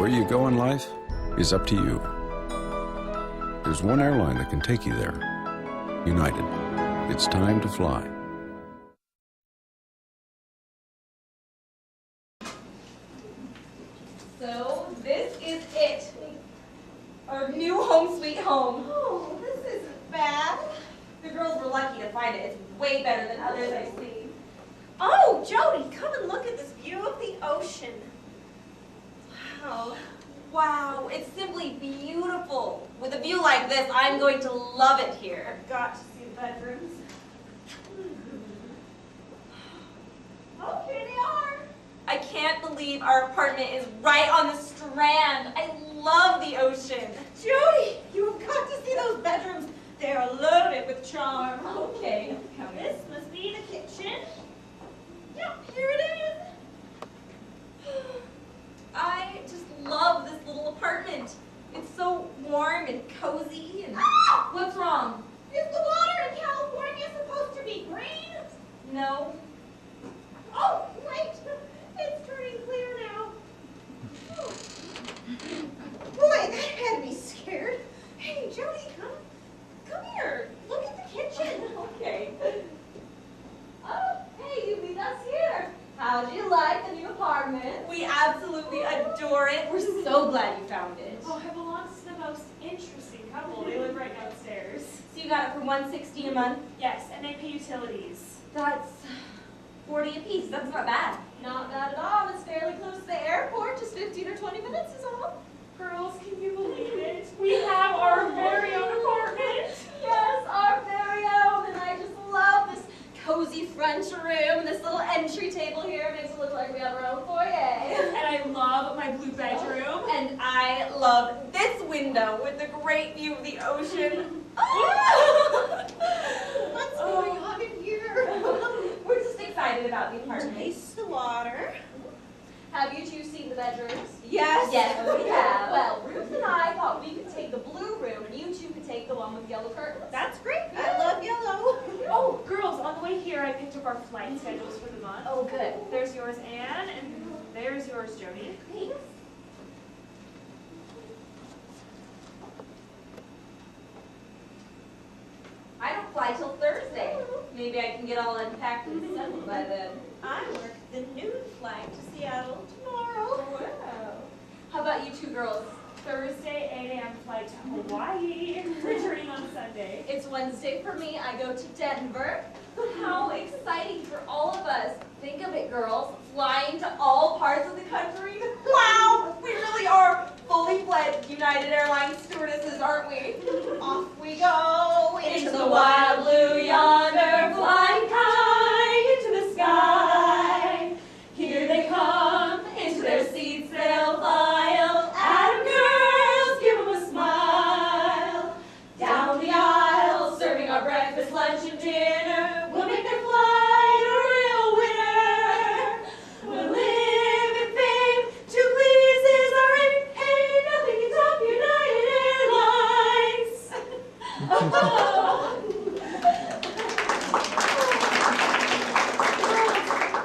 Where you go in life is up to you. There's one airline that can take you there. United. It's time to fly. So, this is it. Our new home sweet home. Oh, this isn't bad. The girls were lucky to find it. It's way better than others I've seen. Oh, Jody, come and look at this view of the ocean. Wow. Wow, it's simply beautiful. With a view like this, I'm going to love it here. I've got to see the bedrooms. Oh, here they are. I can't believe our apartment is right on the strand. I love the ocean. Jody, you have got to see those bedrooms. They are loaded with charm. Okay, This must be the kitchen. Yep, here it is. I just love this little apartment. It's so warm and cozy and... Ah! What's wrong? Is the water in California supposed to be green? No. Oh, wait. It's turning clear now. Oh. Boy, that had me scared. Hey, Jody, come here. Look at the kitchen. Okay. Oh, hey, you meet us here. How'd you like the new apartment? We absolutely adore it. We're so glad you found it. Oh, it belongs to the most interesting couple. They live right downstairs. So you got it for $160 a month? Yes, and they pay utilities. That's $40 a piece. That's not bad. Not bad at all. It's fairly close to the airport. Just 15 or 20 minutes is all. Girls, can you believe it? We have our very own apartment. Yes, our very own. And I just love this cozy French room. This little entry table here makes it look like we have our own foyer. And I love my blue bedroom. And I love this window with the great view of the ocean. What's going on in here? We're just excited about the apartment. Taste the water. Have you two seen the bedrooms? Yes. Yes, we have. Well, Ruth and I thought we could take the blue room and you two could take the one with yellow curtains. That's great. I love yellow. Oh, girls, on the way here, I picked up our flight schedules for the month. Oh, good. There's yours, Anne, and there's yours, Jody. Thanks. I don't fly till Thursday. Maybe I can get all unpacked and settled by then. I work the noon flight to Seattle tomorrow. Wow. How about you two girls? Thursday, 8 a.m. flight to Hawaii, returning on Sunday. It's Wednesday for me. I go to Denver. How exciting for all of us. Think of it, girls. Flying to all parts of the country. Wow! We really are fully fledged United Airlines stewardesses, aren't we? Off we go Into the wild blue yonder, flying high into the sky. Here they come, into their seats they'll file. Adam girls, give them a smile. Down the aisle, serving our breakfast, lunch, and dinner. We'll make their flight a real winner. We'll live in fame, to please is our aim. Hey, nothing can top United Airlines.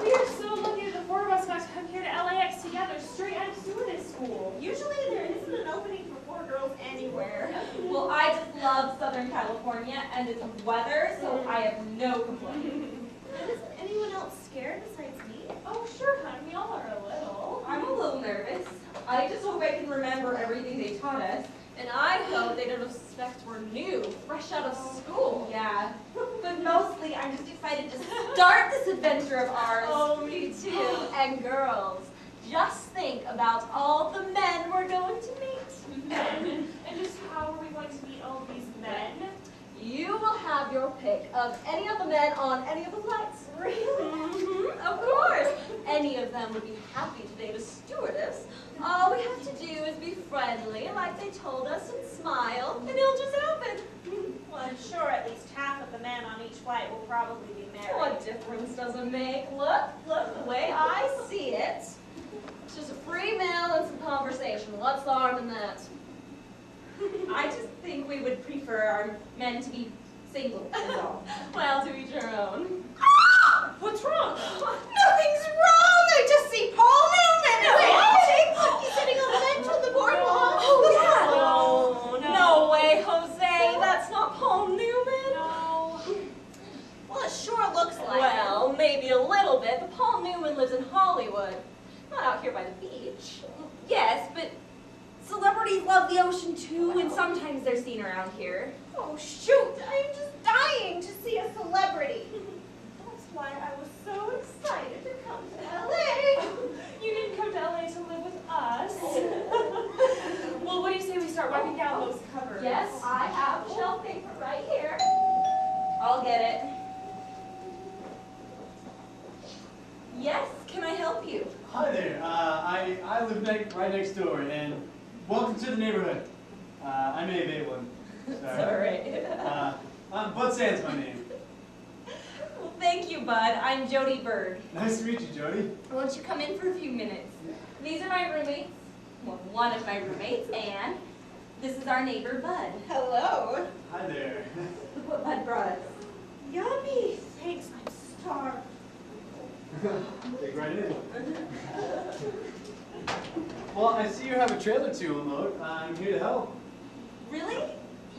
We are so lucky that the four of us got to come here to LAX together, straight out of stewardess school. Usually there isn't an opening for 4 girls anywhere. Well, I just love Southern California and its weather, so I have no complaints. Isn't anyone else scared besides me? Oh, sure, hon, we all are a little. I'm a little nervous. I just hope I can remember everything they taught us. And I hope they don't suspect we're new, fresh out of school. Yeah. But mostly, I'm just excited to start this adventure of ours. Oh, me too. And girls, just think about all the men we're going to meet. Men. And just how are we going to meet all these men? You will have your pick of any of the men on any of the flights. Really? Of course. Any of them would be happy to date a stewardess. All we have to do is be friendly, like they told us, and smile, and it'll just happen. Well, I'm sure at least half of the men on each flight will probably be married. What difference does it make? Look, the way I see it. It's just a free meal and some conversation. What's the harm in that? I just think we would prefer our men to be single, is all. Well, to each her own. What's wrong? Nothing's wrong! I just see Paul Newman! Wait, Jake, look, he's sitting on the bench with maybe a little bit, but Paul Newman lives in Hollywood. Not out here by the beach. Yes, but celebrities love the ocean too, and sometimes they're seen around here. Oh, shoot, I'm just dying to see a celebrity. That's why I was so excited to come to LA. You didn't come to LA to live with us. Well, what do you say we start wiping down those covers? Yes, I have shelf paper right here. I'll get it. Yes, can I help you? Hi there. I live right next door, and welcome to the neighborhood. I'm Abe Ablin. Sorry. Bud Sands, my name. Well, thank you, Bud. I'm Jody Berg. Nice to meet you, Jody. Won't you come in for a few minutes? These are my roommates. Well, one of my roommates, and this is our neighbor, Bud. Hello. Hi there. Look what Bud brought us. Yummy. Thanks, I'm starved. Dig right in. Well, I see you have a trailer to unload. I'm here to help. Really?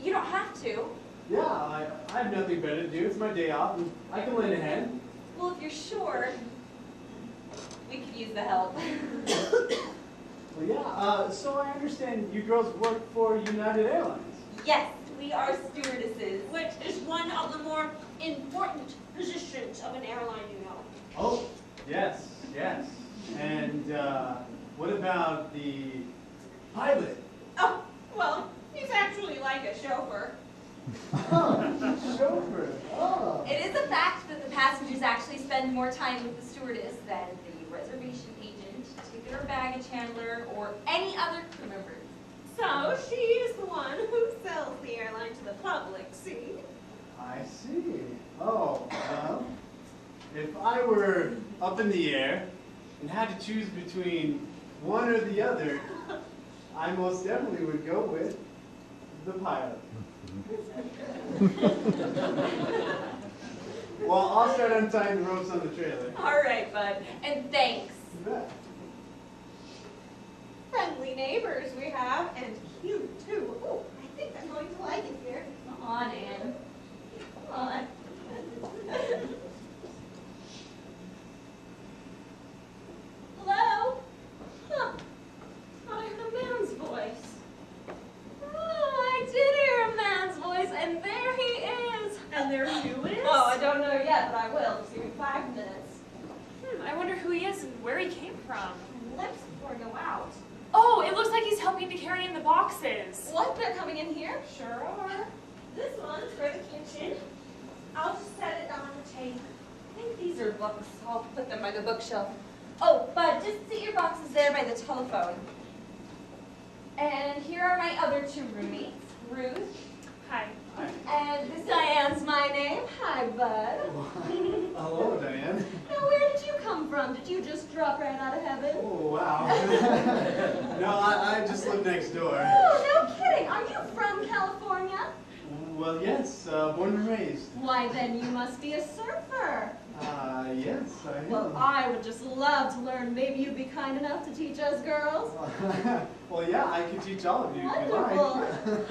You don't have to. Yeah, I have nothing better to do. It's my day off, and I can lend a hand. Well, if you're sure, we could use the help. Well, yeah. So I understand you girls work for United Airlines. Yes, we are stewardesses. Which is one of the more important positions of an airline, you know. Oh, yes, yes. And what about the pilot? Oh, well, he's actually like a chauffeur. Oh, chauffeur. Oh. It is a fact that the passengers actually spend more time with the stewardess than the reservation agent, ticket or baggage handler, or any other crew member. So she is the one who sells the airline to the public, see? I see. Oh, well, if I were up in the air and had to choose between one or the other, I most definitely would go with the pilot. Well, I'll start untying the ropes on the trailer. All right, Bud, and thanks. You bet. Friendly neighbors we have, and cute too. Oh, I think I'm going to like it here. Come on, Ann. Come on. Hello? Huh. I heard a man's voice. Oh, I did hear a man's voice, and there he is. And there who is? Oh, I don't know yet, but I will. Just give me 5 minutes. I wonder who he is and where he came from. Lips before I go out. Oh, it looks like he's helping to carry in the boxes. What? They're coming in here? Sure are. This one's for the kitchen. I'll just set it on the table. I think these are books. I'll put them by the bookshelf. Oh, Bud, just sit your boxes there by the telephone. And here are my other 2 roommates, Ruth, Hi. Hi. and this Diane's my name. Hi, Bud. Hello, Diane. Now, where did you come from? Did you just drop right out of heaven? Oh, wow. No, I just live next door. Oh, no kidding. Are you from California? Well, yes, born and raised. Why, then you must be a surfer. Yes, I am. Well, I would just love to learn. Maybe you'd be kind enough to teach us girls. Well, yeah, I can teach all of you if you Wonderful. like.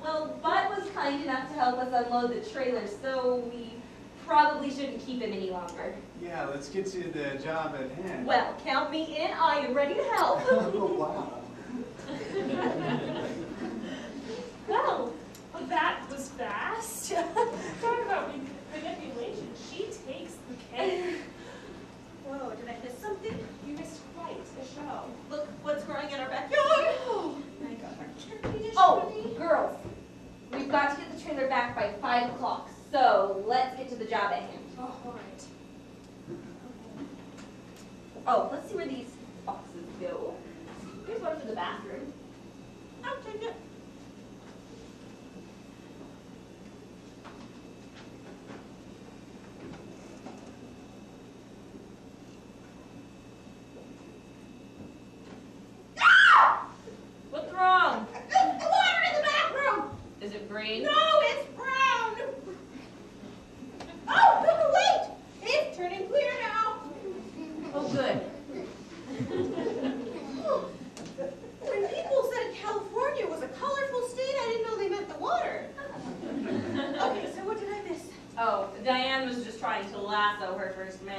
Well, Bud was kind enough to help us unload the trailer, so we probably shouldn't keep him any longer. Yeah, let's get to the job at hand. Well, count me in. I am ready to help. Oh, wow. Well, that was fast. Talk about manipulation. She takes the cake. Whoa, did I miss something? You missed quite a show. Look what's growing in our backyard. Oh, I got our turkey dish Oh, ready. girls, we've got to get the trailer back by 5 o'clock, so let's get to the job at hand. Oh, all right. Oh, let's see where these boxes go. Here's one for the bathroom. I'll take it. What's wrong? Water in the bathroom! Is it green? No, it's brown! Oh, wait! It's turning clear now. Oh, good. When people said California was a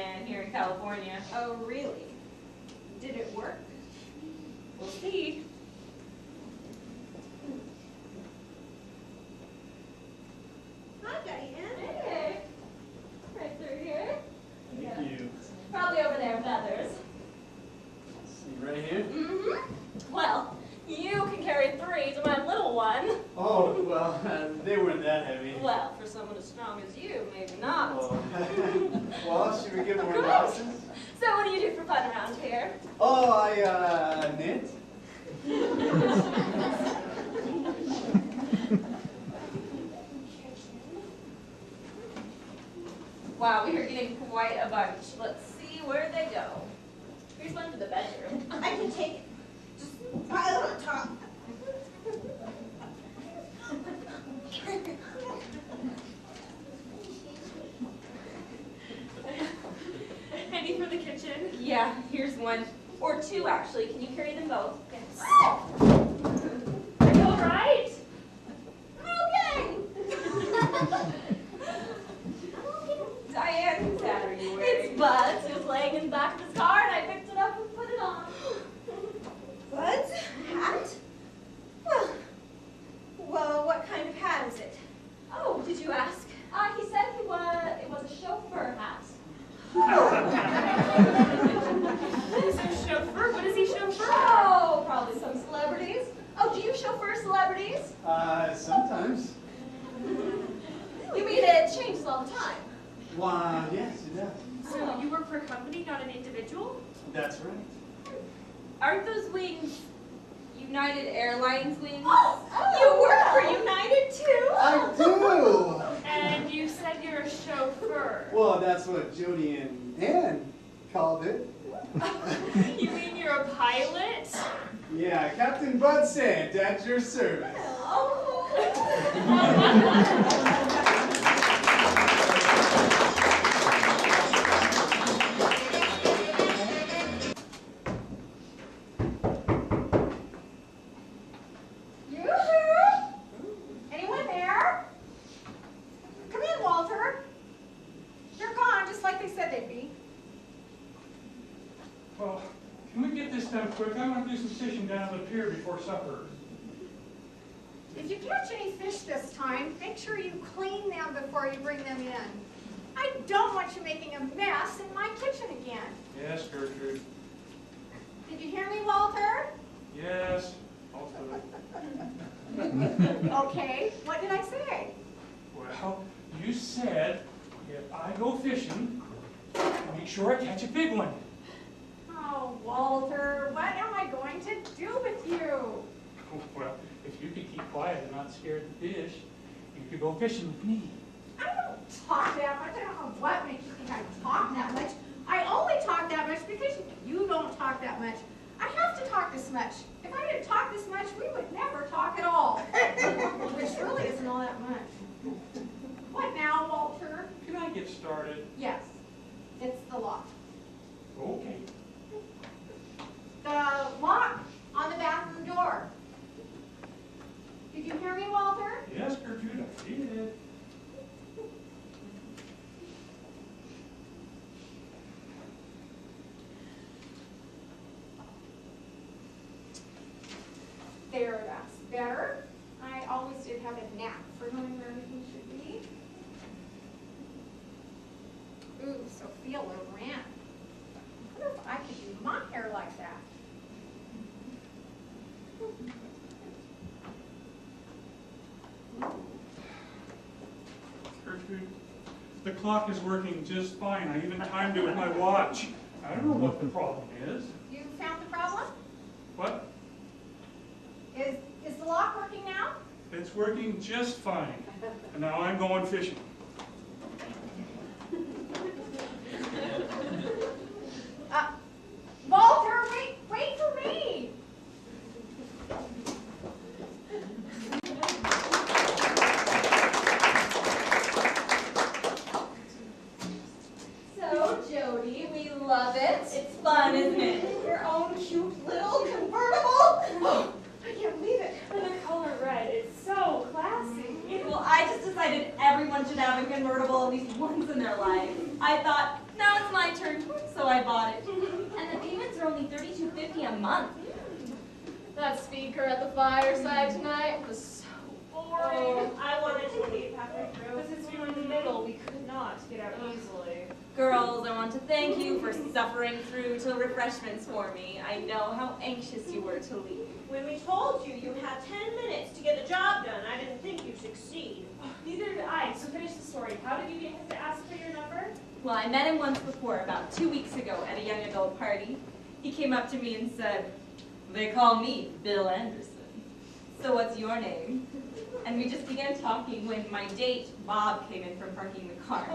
Disneyland here in California. Oh, really? Did it work? We'll see. Hi, Diane. Hey. Right through here. Thank you. Probably over there with others. See right here? Mm-hmm. Well, you can carry 3 to my little one. Oh, well, they weren't that heavy. Well, for someone as strong as you, maybe not. Oh. Well, should we give more boxes? So what do you do for fun around here? Oh, I knit. Wow, we are getting quite a bunch. Let's see where they go. Here's one to the bedroom. I can take it. Just pile it on top. Ready for the kitchen? Yeah, here's one. Or 2, actually. Can you carry them both? Yes. Are you all right? Okay. Diane, whose hat are you wearing? It's Buzz. He was laying in the back of his car, and I picked it up and put it on. Bud's hat? Well, what kind of hat is it? Oh, did you ask? He said it was a chauffeur hat. He's a chauffeur. What does he chauffeur? Oh, probably some celebrities. Oh, do you chauffeur celebrities? Sometimes. You mean it changes all the time? Why, yes, it does. So you work for a company, not an individual? That's right. Aren't those wings United Airlines wings? Oh, You work for United too? I do! And you said you're a chauffeur. Well, that's what Jody and Ann called it. You mean you're a pilot? Yeah, Captain Bud Sant at your service. Yoo-hoo! Anyone there? Come in, Walter. They're gone, just like they said they'd be. Well, can we get this done quick? I want to do some fishing down at the pier before supper. If you catch any fish this time, make sure you clean them before you bring them in. I don't want you making a mess in my kitchen again. Yes, Gertrude. Did you hear me, Walter? Yes. Also, Okay, what did I say? well, you said if I go fishing, make sure I catch a big one. Oh, Walter, what am I going to do with you? Well, if you could keep quiet and not scare the fish, you could go fishing with me. I don't talk that much. I don't know what makes you think I talk that much. I only talk that much because you don't talk that much. I have to talk this much. If I didn't talk this much, we would never talk at all. Which really isn't all that much. What now, Walter? Can I get started? Yes, it's the lock. Okay. The lock on the bathroom door. Did you hear me, Walter? Yes, Gertrude, I did. There, that's better. I always did have a knack for knowing where everything should be. Ooh, Sophia Loren. I wonder if I could do my hair like that. Gertrude, the clock is working just fine. I even timed it with my watch. I don't know what the problem is. You found the problem? What? Is the lock working now? It's working just fine. And now I'm going fishing. Walter, wait for me. So, Jody, we love it. It's fun, isn't it? Your own cute little convertible. Oh, I can't believe it. And the color red, it's so classy. Well, I just decided everyone should have a convertible at least once in their life. I thought, now it's was my turn, so I bought it. And the payments are only $32.50 a month. That speaker at the fireside tonight was so boring. I wanted to leave halfway through. But since we were in the middle, we could not get out easily. Girls, I want to thank you for suffering through till refreshments for me. I know how anxious you were to leave. When we told you you had 10 minutes to get the job done, I didn't think you'd succeed. Neither did I, so finish the story. How did you get him to ask for your number? Well, I met him once before, about 2 weeks ago, at a young adult party. He came up to me and said, "They call me Bill Anderson. So what's your name?" And we just began talking when my date, Bob, came in from parking the car.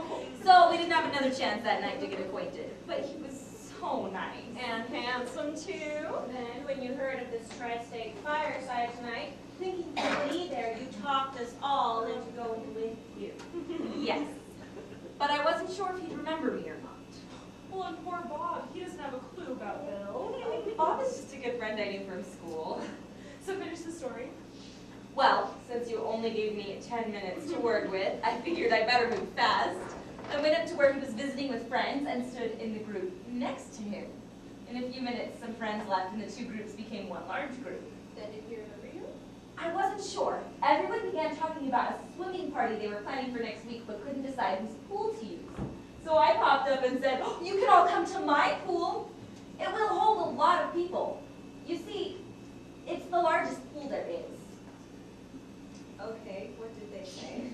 So we didn't have another chance that night to get acquainted. But he was so nice. And handsome too. Then, when you heard of this tri-state fireside tonight, thinking you'd be there, you talked us all into going with you. Yes. But I wasn't sure if he'd remember me or not. Well, and poor Bob, he doesn't have a clue about Bill. Bob is just a good friend I knew from school. So finish the story. Well, since you only gave me 10 minutes to work with, I figured I better move fast. I went up to where he was visiting with friends and stood in the group next to him. In a few minutes, some friends left and the two groups became one large group. Then did he remember you? I wasn't sure. Everyone began talking about a swimming party they were planning for next week but couldn't decide whose pool to use. So I popped up and said, "Oh, you can all come to my pool. It will hold a lot of people. You see, it's the largest pool there is." Okay, what did they say?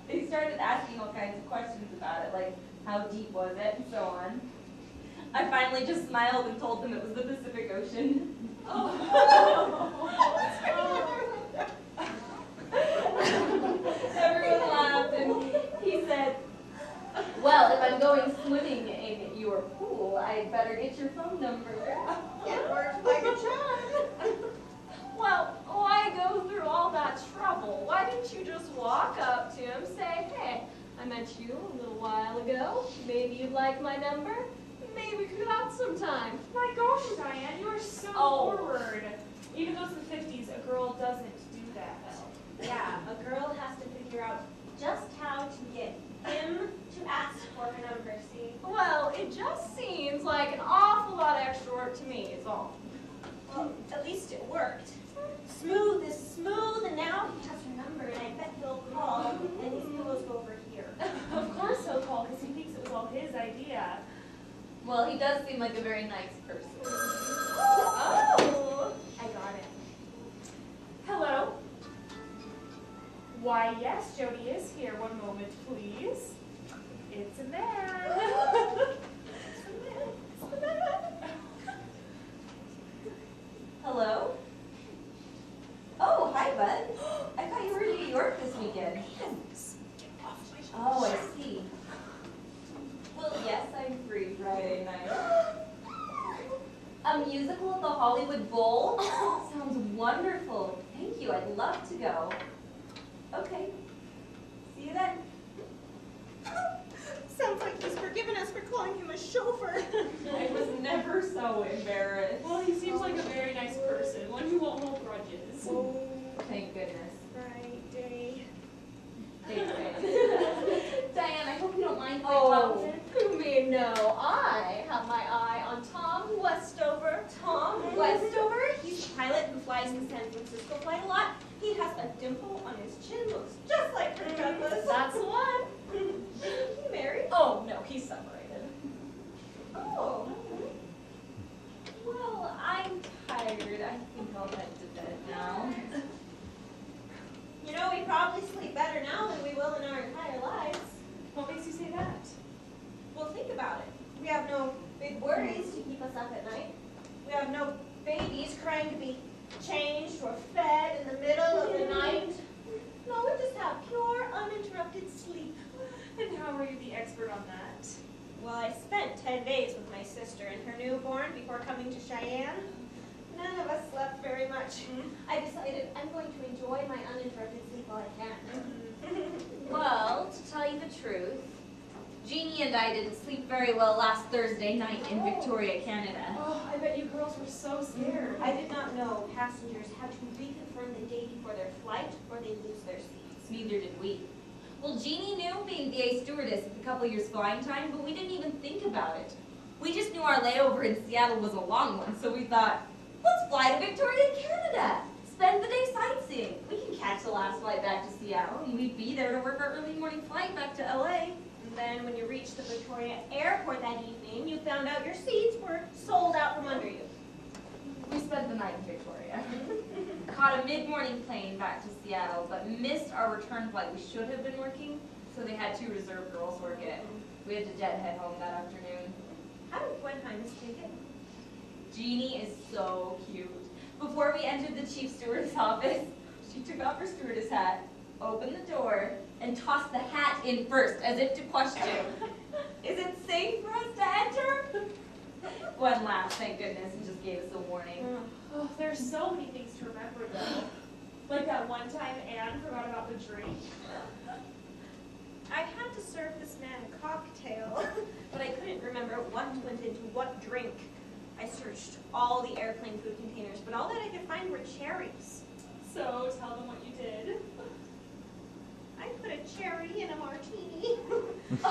They started asking all kinds of questions about it, like how deep was it and so on. I finally just smiled and told them it was the Pacific Ocean. Everyone laughed and he said, "Well, if I'm going swimming in your pool, I'd better get your phone number." It worked like a charm. Well, why go through all that trouble? Why didn't you just walk up to him, say, "Hey, I met you a little while ago. Maybe you'd like my number? Maybe we could go out sometime." My gosh, Diane, you are so forward. Even though it's the 50s, a girl doesn't do that. Yeah, a girl has to figure out just how to get him to ask for her number, see? Well, it just seems like an awful lot of extra work to me, is all. Well, at least it worked. Smooth is smooth, and now he has her number, and I bet he'll call, and his pillows go over here. Of course he'll call, because he thinks it was all his idea. Well, he does seem like a very nice person. Oh! I got it. Hello? Why, yes, Jody is here. One moment, please. It's a man. Hello? Oh, hi, bud. I thought you were in New York this weekend. Oh, I see. Well, yes, I'm free Friday night. A musical at the Hollywood Bowl? Sounds wonderful. Thank you. I'd love to go. Okay. See you then. Sounds like he's forgiven us for calling him a chauffeur. I was never so embarrassed. Well, he seems like a very nice person, one who won't hold grudges. Oh, Thank goodness. Friday. Thanks, Diane, I hope you don't mind if I talk to him. You mean no? I have my eye on Tom Westover. Tom Westover? He's a pilot who flies in San Francisco quite a lot. He has a dimple on his chin, looks just like her Douglas. That's the one. He married? Oh, no, he's separated. Oh. Well, I'm tired. I think I'll head to bed now. You know, we probably sleep better now than we will in our entire lives. What makes you say that? Well, think about it. We have no big worries to keep us up at night. We have no babies crying to be changed or fed in the middle of the night. No, we just have pure, uninterrupted sleep. And how are you the expert on that? Well, I spent 10 days with my sister and her newborn before coming to Cheyenne. None of us slept very much. I decided I'm going to enjoy my uninterrupted sleep while I can. Well, to tell you the truth, Jeannie and I didn't sleep very well last Thursday night in Victoria, Canada. Oh, I bet you girls were so scared. I did not know passengers had to reconfirm the day before their flight or they lose their seats. Neither did we. Well, Jeannie knew being VA stewardess with a couple years flying time, but we didn't even think about it. We just knew our layover in Seattle was a long one, so we thought, let's fly to Victoria, Canada. Spend the day sightseeing. We can catch the last flight back to Seattle, and we'd be there to work our early morning flight back to LA. And then when you reached the Victoria airport that evening, you found out your seats were sold out from under you. We spent the night in Victoria. Caught a mid-morning plane back to Seattle, but missed our return flight. We should have been working, so they had 2 reserve girls work it. We had to jet head home that afternoon. How did Gwen Hymas take it? Jeannie is so cute. Before we entered the chief stewardess office, she took off her stewardess hat, opened the door, and tossed the hat in first, as if to question, is it safe for us to enter? Gwen laughed, thank goodness, and just gave us a warning. Oh, there's so many things to remember though. Like that one time Anne forgot about the drink. I had to serve this man a cocktail, but I couldn't remember what went into what drink. I searched all the airplane food containers, but all that I could find were cherries. So tell them what you did. I put a cherry in a martini.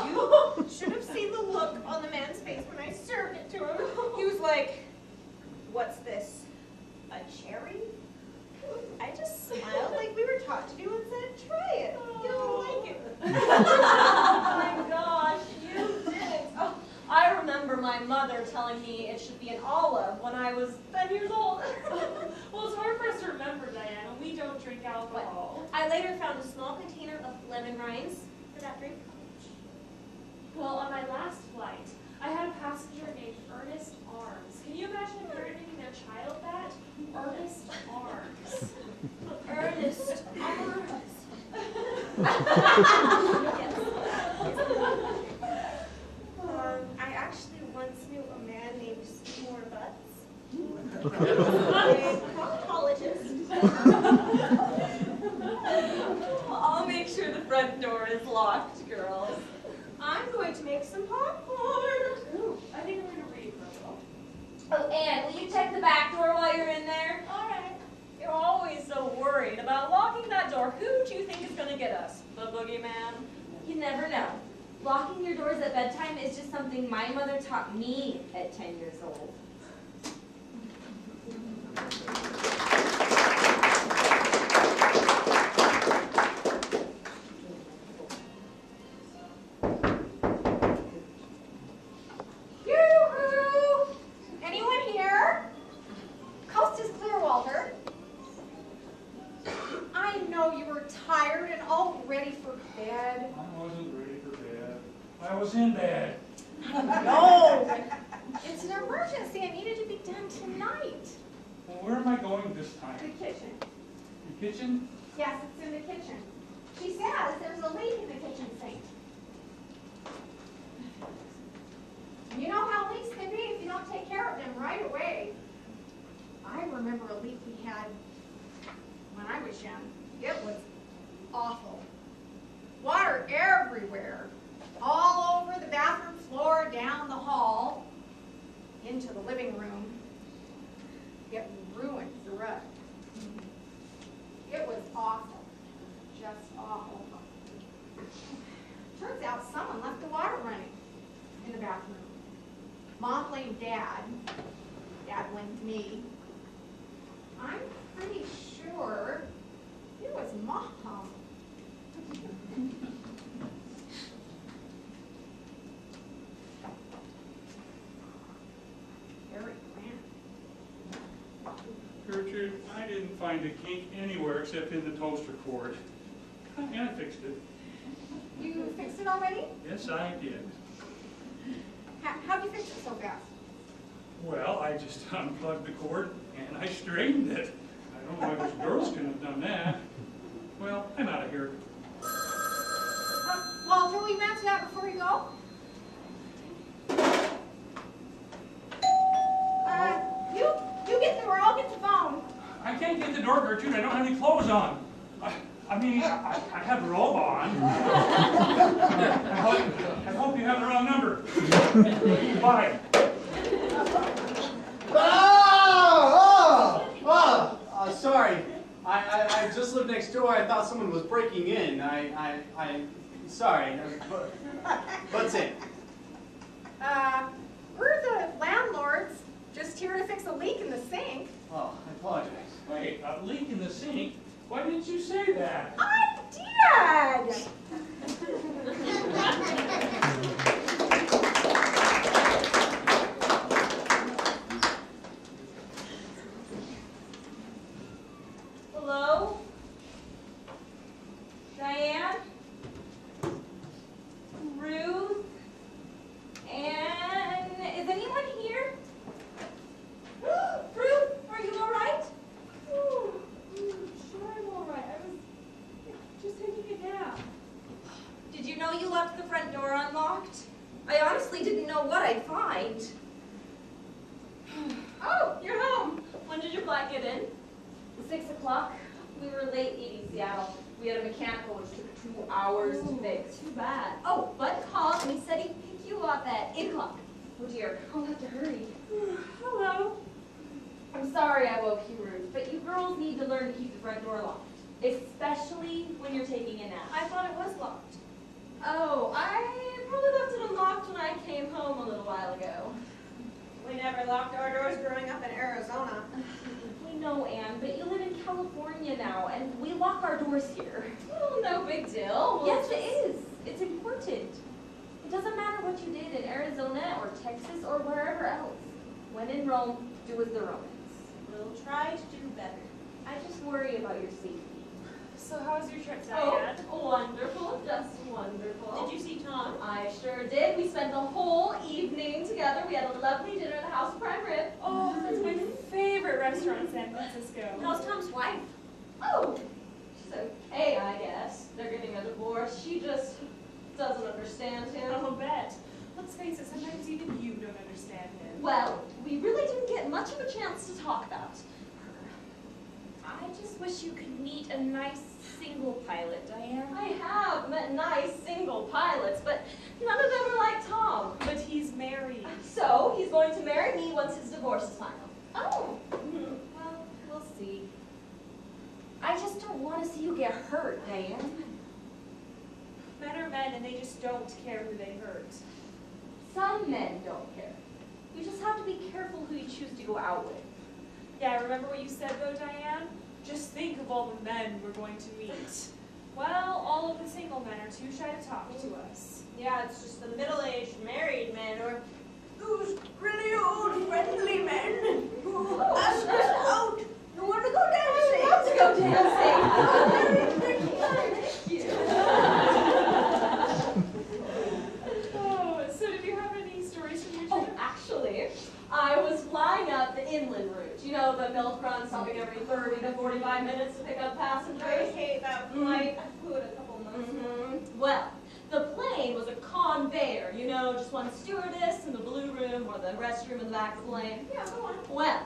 You should have seen the look on the man's face when I served it to him. He was like, "What's this? A cherry?" I just smiled like we were taught to do and said, "Try it. You'll like it." Oh my gosh, you did it. Oh, I remember my mother telling me it should be an olive when I was 10 years old. Well, it's hard for us to remember, Diana. We don't drink alcohol. I later found a small container of lemon rinds for that drink. Well, on my last flight, I had a passenger named Ernest Arms. Can you imagine a parent naming their child that? Ernest Arms. Ernest Arms. I actually once knew a man named Seymour Butts. A proctologist. I'll make sure the front door is locked, girls. I'm going to make some popcorn. Ooh, I think I'm going to read Virgil. Oh, Anne, will you check the back door while you're in there? All right. You're always so worried about locking that door. Who do you think is going to get us? The boogeyman? You never know. Locking your doors at bedtime is just something my mother taught me at 10 years old. Yoo-hoo! Anyone here? Coast is clear, Walter. I know you were tired and all ready for bed. I wasn't ready for bed. I was in bed. No! It's an emergency. It needed to be done tonight. Well, where am I going this time? The kitchen. The kitchen? Yes, it's in the kitchen. She says there's a leak in the kitchen sink. You know how leaks can be if you don't take care of them right away. I remember a leak we had when I was young. It was awful. Water everywhere. All over the bathroom floor, down the hall, into the living room. It ruined the rug. It was awful. Just awful. Turns out someone left the water running in the bathroom. Mom blamed Dad. Dad blamed me. I'm pretty sure it was Mom. Very grand. Gertrude, I didn't find a kink anywhere except in the toaster cord. And I fixed it. You fixed it already? Yes, I did. How'd you fix it so fast? Well, I just unplugged the cord and I straightened it. I don't know why those girls couldn't have done that. Well, I'm out of here. Walter, will you answer that before you go? You get the door, I'll get the phone. I can't get the door, Gertrude. I don't have any clothes on. I mean, I have a robe on. I hope you have the wrong number. Bye. Sorry. I just lived next door. I thought someone was breaking in. I Sorry, what's in? We're the landlords, just here to fix a leak in the sink. Oh, I apologize. Wait, a leak in the sink? Why didn't you say that? I did! Hello? Diane? Ruth? Anne? Is anyone here? Ruth, are you all right? Sure, I'm all right. I was just taking a nap. Did you know you left the front door unlocked? I honestly didn't know what I'd find. Oh, you're home. When did your flight get in? 6 o'clock. We were late leaving Seattle. We had a mechanical which took 2 hours to fix. Too bad. Oh, Bud called and he said he'd pick you up at 8 o'clock. Oh dear, I'll have to hurry. Hello. I'm sorry I woke you, Ruth, but you girls need to learn to keep the front door locked, especially when you're taking a nap. I thought it was locked. Oh, I probably left it unlocked when I came home a little while ago. We never locked our doors growing up in Arizona. We know, Anne, but you live in California now, and we lock our doors here. Well, no big deal. Yes, it is. It's important. It doesn't matter what you did in Arizona or Texas or wherever else. When in Rome, do as the Romans. We'll try to do better. I just worry about your safety. So how was your trip, Oh, Diane? wonderful, just wonderful. Did you see Tom? I sure did. We spent the whole evening together. We had a lovely dinner at the House of Prime Rib. Oh, that's my favorite restaurant in San Francisco. How's Tom's wife? Oh, she's okay, I guess. They're getting a divorce. She just doesn't understand him. I'll bet. Let's face it, sometimes even you don't understand him. Well, we really didn't get much of a chance to talk about her. I just wish you could meet a nice single pilot, Diane. I have met nice single pilots, but none of them are like Tom. But he's married. So he's going to marry me once his divorce is final. Oh. Well, we'll see. I just don't want to see you get hurt, Diane. Men are men and they just don't care who they hurt. Some men don't care. You just have to be careful who you choose to go out with. Yeah, remember what you said though, Diane? Just think of all the men we're going to meet. Well, all of the single men are too shy to talk to us. Yeah, it's just the middle-aged married men or those really old friendly men who ask us out. You want to go dancing? Let's go dancing. Thank you. Oh, so did you have any stories from your Oh, trip? actually, I was flying up the inland route. You know, the milk run stopping every 30 to 45 minutes to pick up I passengers. hate that flight. I flew it a couple months ago. Well, the plane was a conveyor, you know, just one stewardess in the blue room or the restroom in the back of the plane. Yeah, go on. Well,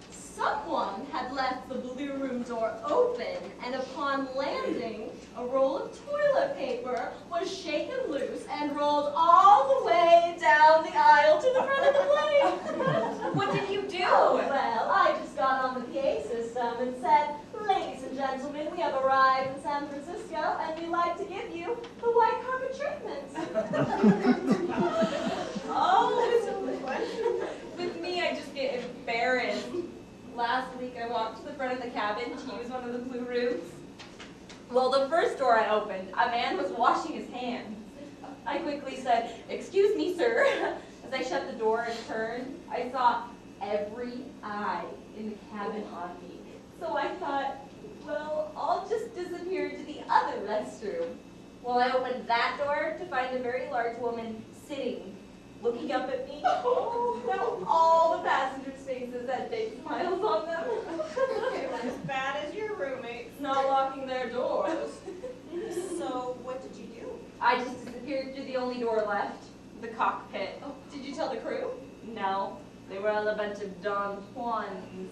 someone had left the blue room door open, and upon landing, a roll of toilet paper was shaken loose and rolled all the way down the aisle to the front of the plane. What did you do? Oh, well, I just got on the PA system and said, "Ladies and gentlemen, we have arrived in San Francisco, and we'd like to give you the white carpet treatment." Oh, it's a one. With me, I just get embarrassed. Last week, I walked to the front of the cabin to use one of the blue rooms. Well, the first door I opened, a man was washing his hands. I quickly said, "Excuse me, sir." As I shut the door and turned, I saw every eye in the cabin on me. So I thought, well, I'll just disappear to the other restroom. Well, I opened that door to find a very large woman sitting, looking up at me. Oh, now all the passengers' faces had big smiles on them. They were as bad as your roommates. Not locking their doors. So, what did you do? I just disappeared through the only door left, the cockpit. Oh, did you tell the crew? No, they were all a bunch of Don Juans.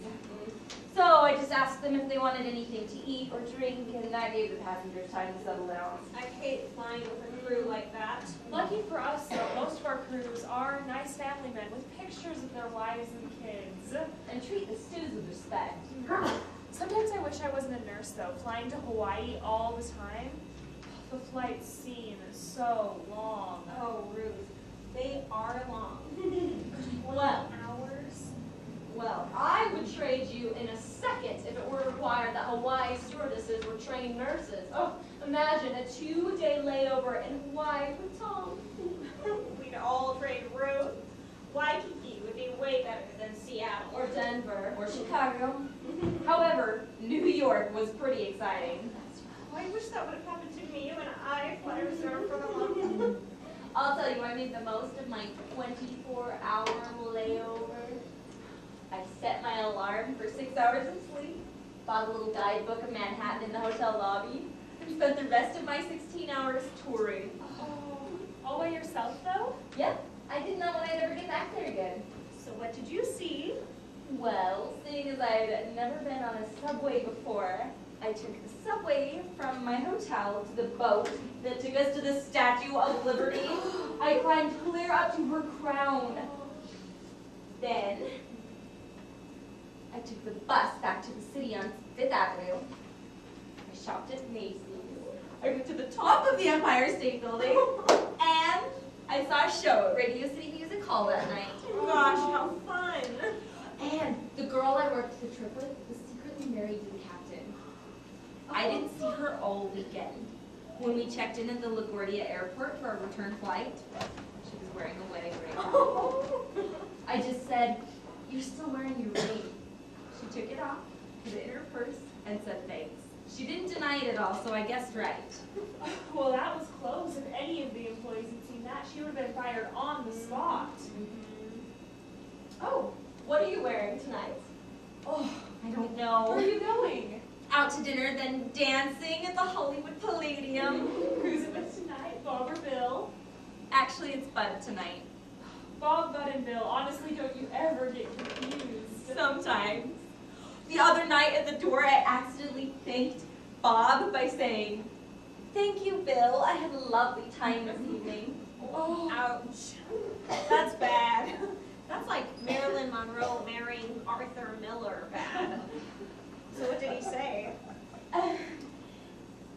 So I just asked them if they wanted anything to eat or drink, and I gave the passengers time to settle down. I hate flying with a crew like that. Lucky for us, though, most of our crews are nice family men with pictures of their wives and kids. And treat the stews with respect. Sometimes I wish I wasn't a nurse, though. Flying to Hawaii all the time. The flights seem so long. Oh, Ruth, they are long. Well, hours. Well, I would trade you in a second if it were required that Hawaii stewardesses were trained nurses. Oh, imagine a 2-day layover in Hawaii with Tom. We'd all trade Ruth. Waikiki would be way better than Seattle. Or Denver. Or Chicago. However, New York was pretty exciting. Oh, I wish that would have happened to me when I fly reserved for the month. I'll tell you, I made the most of my 24-hour layover. I set my alarm for 6 hours of sleep, bought a little guidebook of Manhattan in the hotel lobby, and spent the rest of my 16 hours touring. Oh, all by yourself, though? Yep, I didn't know when I'd ever get back there again. So what did you see? Well, seeing as I'd never been on a subway before, I took the subway from my hotel to the boat that took us to the Statue of Liberty. I climbed clear up to her crown. Then, I took the bus back to the city on 5th Avenue. I shopped at Macy's. I went to the top of the Empire State Building. And I saw a show at Radio City Music Hall that night. Gosh, how fun. And the girl I worked the trip with was secretly married to the captain. I didn't see her all weekend. When we checked in at the LaGuardia airport for our return flight, she was wearing a wedding ring. I just said, "You're still wearing your ring." She took it off, put it in her purse, and said thanks. She didn't deny it at all, so I guessed right. Well, that was close. If any of the employees had seen that, she would have been fired on the spot. Oh, what are you wearing tonight? Oh, I don't Where know. are you going? Out to dinner, then dancing at the Hollywood Palladium. Who's it with tonight, Bob or Bill? Actually, it's Bud tonight. Bob, Bud, and Bill. Honestly, don't you ever get confused. Sometimes. The other night at the door, I accidentally thanked Bob by saying, "Thank you, Bill. I had a lovely time this evening." Oh, Ouch. That's bad. That's like Marilyn Monroe marrying Arthur Miller bad. So what did he say?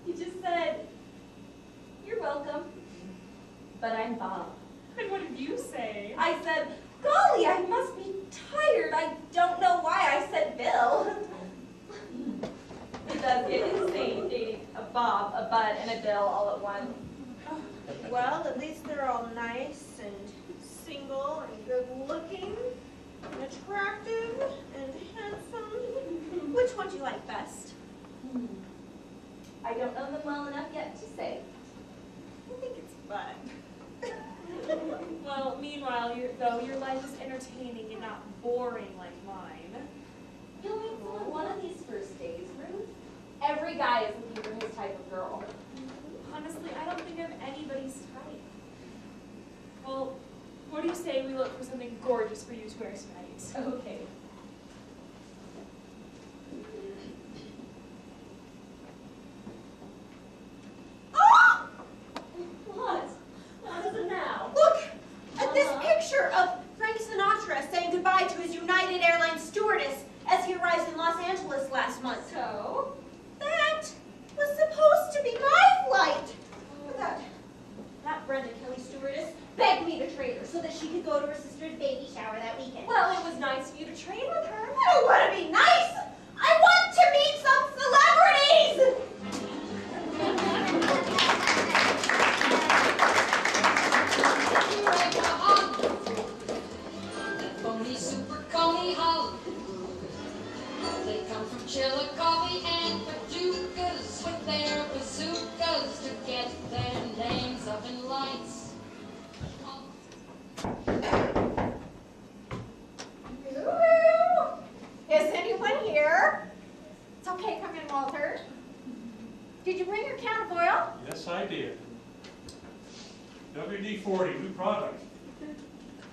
He just said, "You're welcome, but I'm Bob." and what did you say? I said, "Golly, I must be tired. I don't know why I said Bill." It does get insane dating a Bob, a Bud, and a Bill all at once. Well, at least they're all nice and single and good looking and attractive and handsome. Which one do you like best? I don't know them well enough yet to say. I think it's Bud. Well, meanwhile, your life is entertaining and not boring like mine. You'll meet someone one of these first days, Ruth. Every guy is looking for his type of girl. Honestly, I don't think I'm anybody's type. Well, what do you say we look for something gorgeous for you to wear tonight? Okay. What? What is it now? Look at this Uh-huh. picture of Frank Sinatra saying goodbye to his United Airlines stewardess as he arrived in Los Angeles last month. So? That was supposed to be my flight. That Brenda Kelly stewardess begged me to trade her so that she could go to her sister's baby shower that weekend. Well, it was nice of you to train with her. I don't want to be nice. I want to meet some celebrities. Phony super coney Holly. They come from Chillicothe and Paducas with their bazookas to get their names up in lights. Is anyone here? It's okay, come in, Walter. Did you bring your can of oil? Yes, I did. WD-40, new product.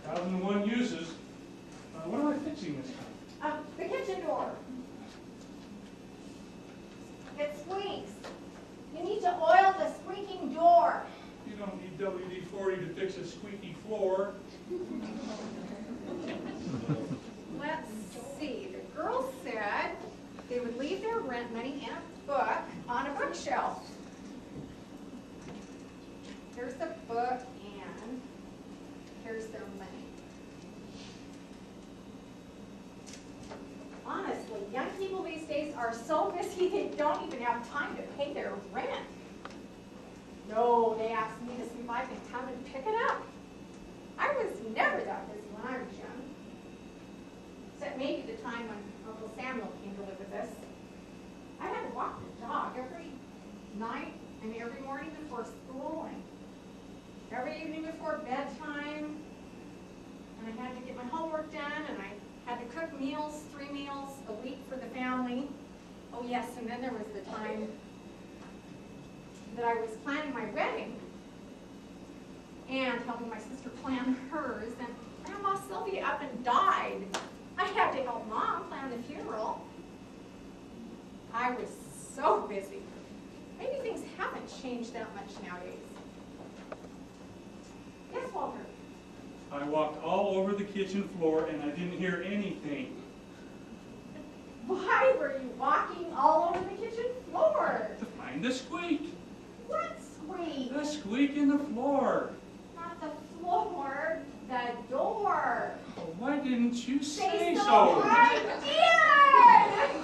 1001 uses. What am I fixing this time? The kitchen door. It squeaks. You need to oil the squeaking door. You don't need WD-40 to fix a squeaky floor. Let's see, the girls said they would leave their rent money and book on a bookshelf. are so busy they don't even have time to pay their rent. No, they asked me to see if I can come and pick it up. I was never that busy when I was young. Except maybe the time when Uncle Samuel came to live with us. I had to walk the dog every night and every morning before school and every evening before bedtime. And I had to get my homework done, and I had to cook meals, 3 meals a week for the family. Oh yes, and then there was the time that I was planning my wedding and helping my sister plan hers, and Grandma Sylvia up and died. I had to help Mom plan the funeral. I was so busy. Maybe things haven't changed that much nowadays. Yes, Walter? I walked all over the kitchen floor and I didn't hear anything. Why were you walking all over the kitchen floor? To find the squeak. What squeak? The squeak in the floor. Not the floor, the door. Oh, why didn't you say So so? I did!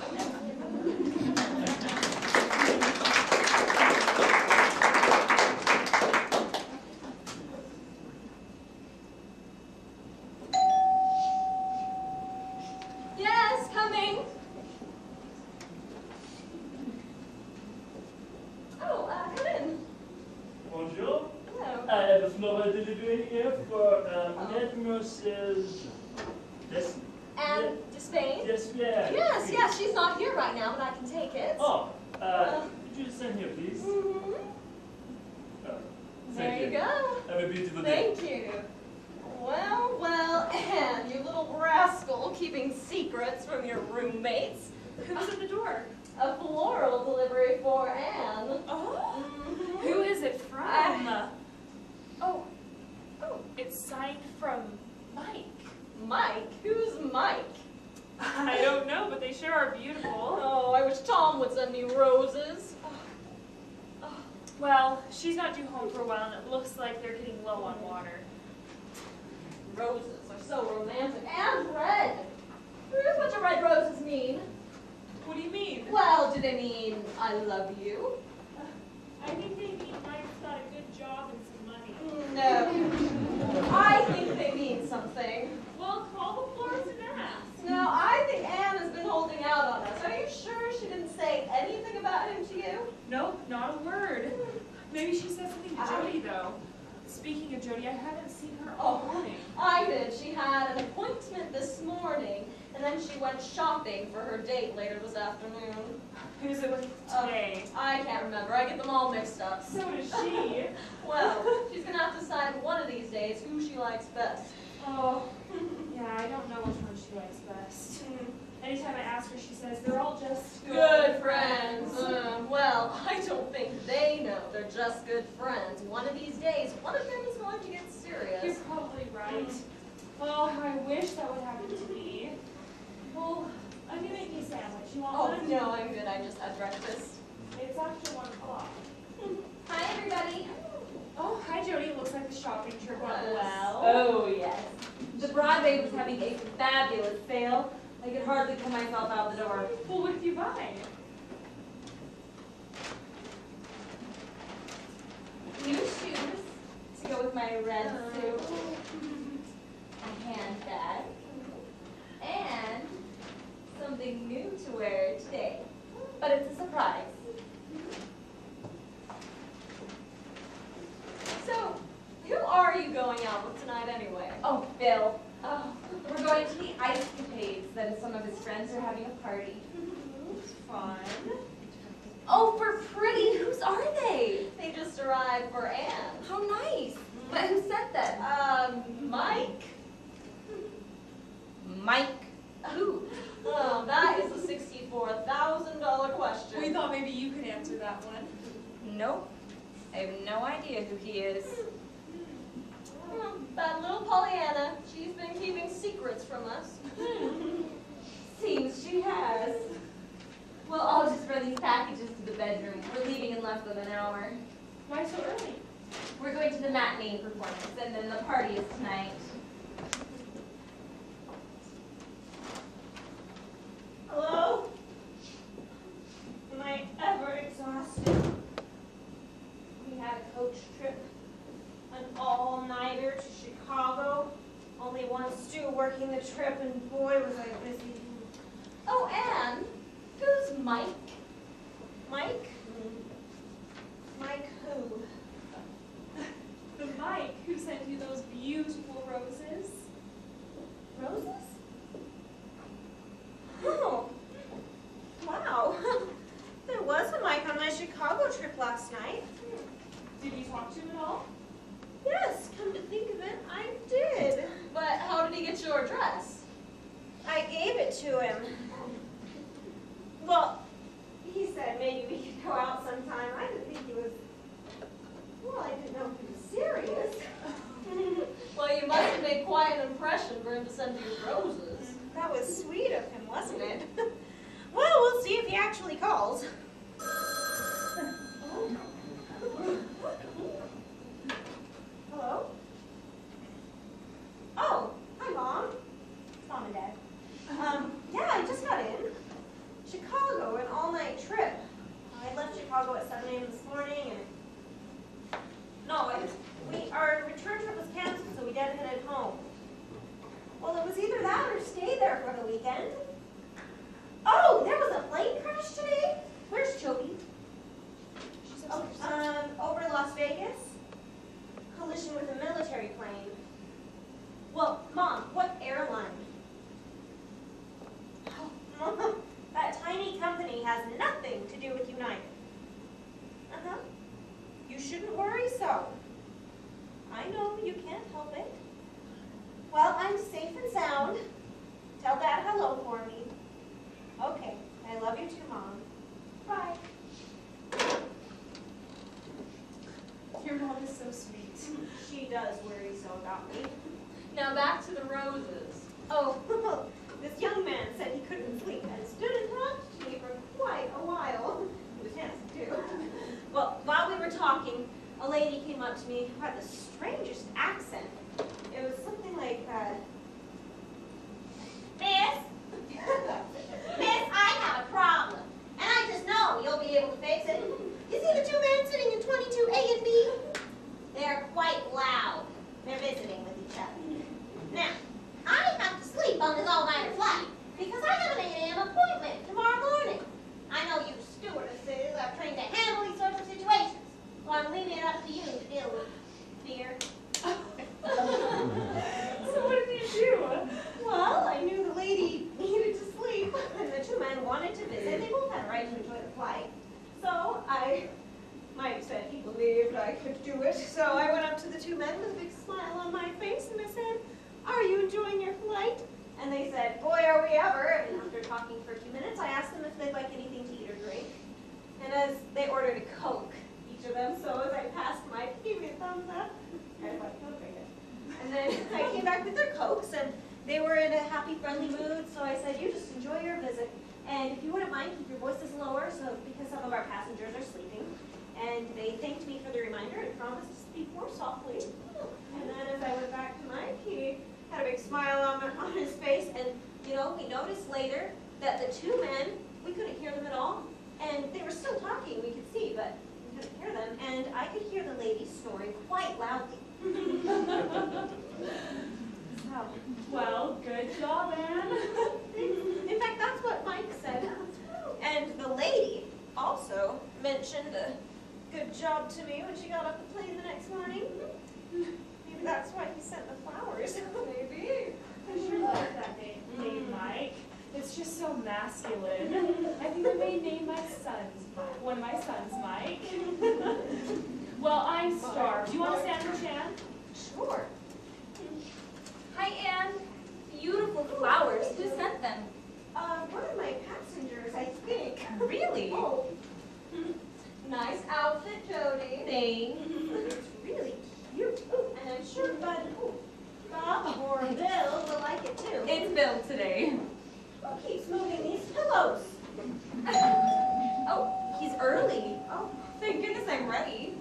Yes, coming. Oh, come in. Bonjour. Hello. I have a floral delivery here for Mademoiselle Des... And to Spain? Despierre. Yes, yes, she's not here right now, but I can take it. Oh, could you send here, please? Mhm. Oh, There thank you go. Have a beautiful day. Thank you. Well, well, Anne, you little rascal, keeping secrets from your roommates. Who's at the door? A floral delivery for Anne. Oh. Mhm. Who is it from? Oh, Oh, it's signed from Mike. Mike? Who's Mike? I don't know, but they sure are beautiful. Oh, I wish Tom would send me roses. Well, she's not due home for a while, and it looks like they're getting low on water. Roses are so romantic and red. Here's what your red roses mean. What do you mean? Well, do they mean I love you? I think they mean Mike's got a good job and some money. No. I think they mean something. Well, call the florist and ask. No, I think Anne has been holding out on us. Are you sure she didn't say anything about him to you? Nope, not a word. Maybe she said something to Jody, though. Speaking of Jody, I haven't seen her all morning. I did. She had an appointment this morning, and then she went shopping for her date later this afternoon. Who's it with today? I can't remember. I get them all mixed up. So does she. Well, she's going to have to decide one of these days who she likes best. Oh, yeah, I don't know which one she likes best. Anytime I ask her, she says they're all just Good friends. Well, I don't think they know they're just good friends. One of these days, one of them is going to get serious. You're probably right. Oh, I wish that would happen to me. Well, I'm gonna make you a sandwich. You want Oh, one? no, I'm good. I just had breakfast. It's after 1 o'clock. Hi, everybody. Oh, hi, Jody. It looks like the shopping trip went Yes. well. Oh, yes. The Broadway was having a fabulous sale. I could hardly pull myself out the door. Well, what did you buy? New shoes to go with my red suit, a handbag, and something new to wear today. But it's a surprise. So, who are you going out with tonight anyway? Oh, Bill. Oh, we're going to the Ice Capades. Then some of his friends are having a party. Fun. Oh, for pretty. Whose are they? They just arrived for Anne. How nice. But who sent them? Mike. Mike. Who? Oh, that is a $64,000 question. We thought maybe you could answer that one. Nope. I have no idea who he is. That little Pollyanna, she's been keeping secrets from us. Seems she has. Well, I'll just run these packages to the bedroom. We're leaving in less than an hour. Why so early? We're going to the matinee performance, and then the party is tonight. Hello? Stu working the trip, and boy, was I busy. Oh, and who's Mike? Mike? Mike who? The Mike who sent you those beautiful roses. Roses? Oh, wow. There was a Mike on my Chicago trip last night. Did you talk to him at all? Yes, come to think of it, I did. But how did he get your address? I gave it to him. Well, he said maybe we could go out sometime. I didn't think he was, well, I didn't know if he was serious. Well, you must have made quite an impression for him to send you roses. That was sweet of him, wasn't it? Well, we'll see if he actually calls. Hello? Oh, hi, Mom. It's Mom and Dad. Yeah, I just got in. Chicago, an all-night trip. I left Chicago at 7 a.m. this morning, and our return trip was canceled, so we headed home. Well, it was either that or stay there for the weekend. Oh, there was a plane crash today? Where's Jody? Oh, over Las Vegas. Collision with a military plane. Well, Mom, what airline? Oh, Mom, that tiny company has nothing to do with United. Uh-huh. You shouldn't worry so. I know you can't help it. Well, I'm safe and sound. Tell Dad hello for me. Okay, I love you too, Mom. Bye. Your mom is so sweet. She does worry so about me. Now back to the roses. Oh, this young man said he couldn't sleep and stood and talked to me for quite a while. He was handsome too. Well, while we were talking, a lady came up to me who had the strangest accent. It was something like, Miss? Miss, I have a problem, and I just know you'll be able to fix it. You see the two men sitting in 22A and B? They're quite loud. They're visiting with each other. Now, I have to sleep on this all-nighter flight because I have an 8 a.m. appointment tomorrow morning. I know you stewardesses are trained to handle these sorts of situations, so I'm leaving it up to you to deal with, dear. So what did you do? Well, I knew the lady needed to sleep, and the two men wanted to visit. They both had a right to enjoy the flight. So Mike said he believed I could do it. So I went up to the two men with a big smile on my face, and I said, "Are you enjoying your flight?" And they said, "Boy, are we ever." And after talking for a few minutes, I asked them if they'd like anything to eat or drink. And as they ordered a Coke, each of them, so as I passed Mike, he gave me a thumbs up. I was like, okay. And then I came back with their Cokes, and they were in a happy, friendly mood, so I said, "You just enjoy your visit. And if you wouldn't mind, keep your voices lower, so because some of our passengers are sleeping." And they thanked me for the reminder and promised to speak more softly. And then as I went back to Mike, he had a big smile on his face, and, you know, we noticed later that the two men, we couldn't hear them at all, and they were still talking, we could see, but we couldn't hear them, and I could hear the lady snoring quite loudly. So, Well, good job, Anne. in fact, that's what Mike said. And the lady also mentioned a good job to me when she got off the plane the next morning. Maybe that's why he sent the flowers. Maybe. I sure like that name, Mike. It's just so masculine. I think I may name one of my sons Mike. Well, I'm starved. Do you want a sandwich, Anne? Sure. Hi, Anne. Beautiful flowers. Who sent them? One of my passengers, I think. Really? Oh, Nice outfit, Jody. Thanks. it's really cute. Oh, and I'm sure Bob or Bill will like it too. It's Bill today. Who keeps moving these pillows? Oh, he's early. Oh, thank goodness I'm ready.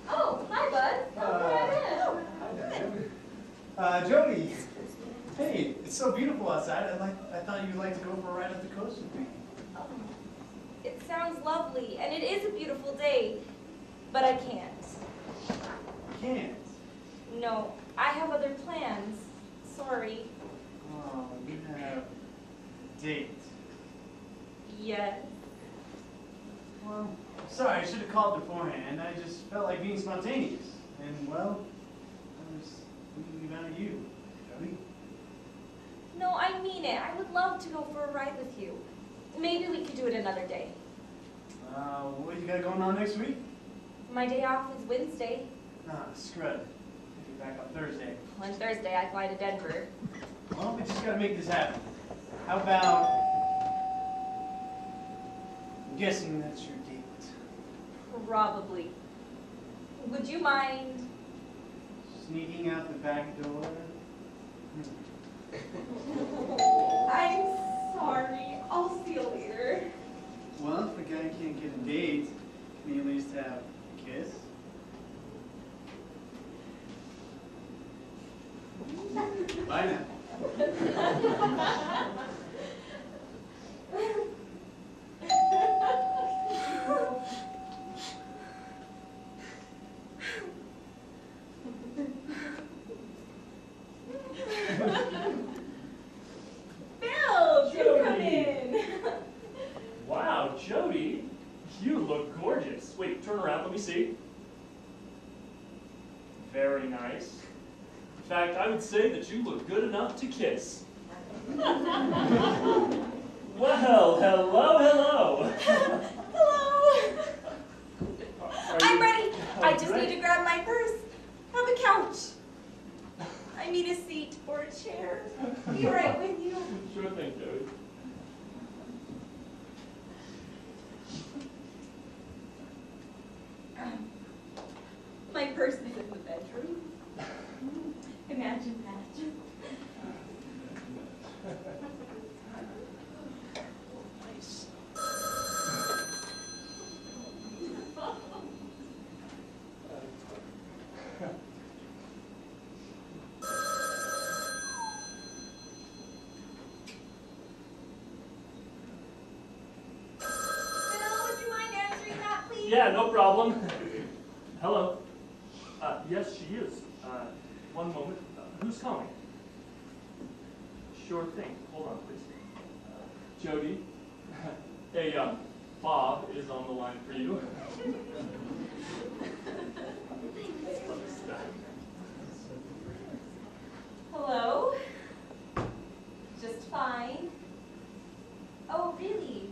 Oh, hi, Bud. Come right in. Jody, hey, it's so beautiful outside. I thought you'd like to go for a ride up the coast with me. It sounds lovely, and it is a beautiful day, but I can't. Can't. No, I have other plans. Sorry. Oh, you have a date. Yes. Well, sorry, I should have called beforehand. I just felt like being spontaneous. And, well, I was thinking about you, Jody. No, I mean it. I would love to go for a ride with you. Maybe we could do it another day. What you got going on next week? My day off is Wednesday. Ah, scrub. I'll be back on Thursday. On Thursday, I fly to Denver. Well, we just gotta make this happen. How about... I'm guessing that's your date. Probably. Would you mind? Sneaking out the back door? I'm sorry. I'll see you later. Well, if a guy can't get a date, can he at least have a kiss? Bye now. Bill, do come in. Wow, Jody, you look gorgeous. Wait, turn around, let me see. Very nice. In fact, I would say that you look good enough to kiss. Well, hello, hello. Hello. Are I'm you- ready. I just ready? need to grab my purse. Have a couch. I need a seat or a chair. Be right with you. Sure thing, Jody. My purse is in the bedroom. Imagine that. Nice. Bill, would you mind answering that, please? Yeah, no problem. Hello. Yes, she is. One moment. Who's calling? Sure thing. Hold on, please. Jody. Hey, Bob is on the line for you. Hello? Just fine. Oh, really?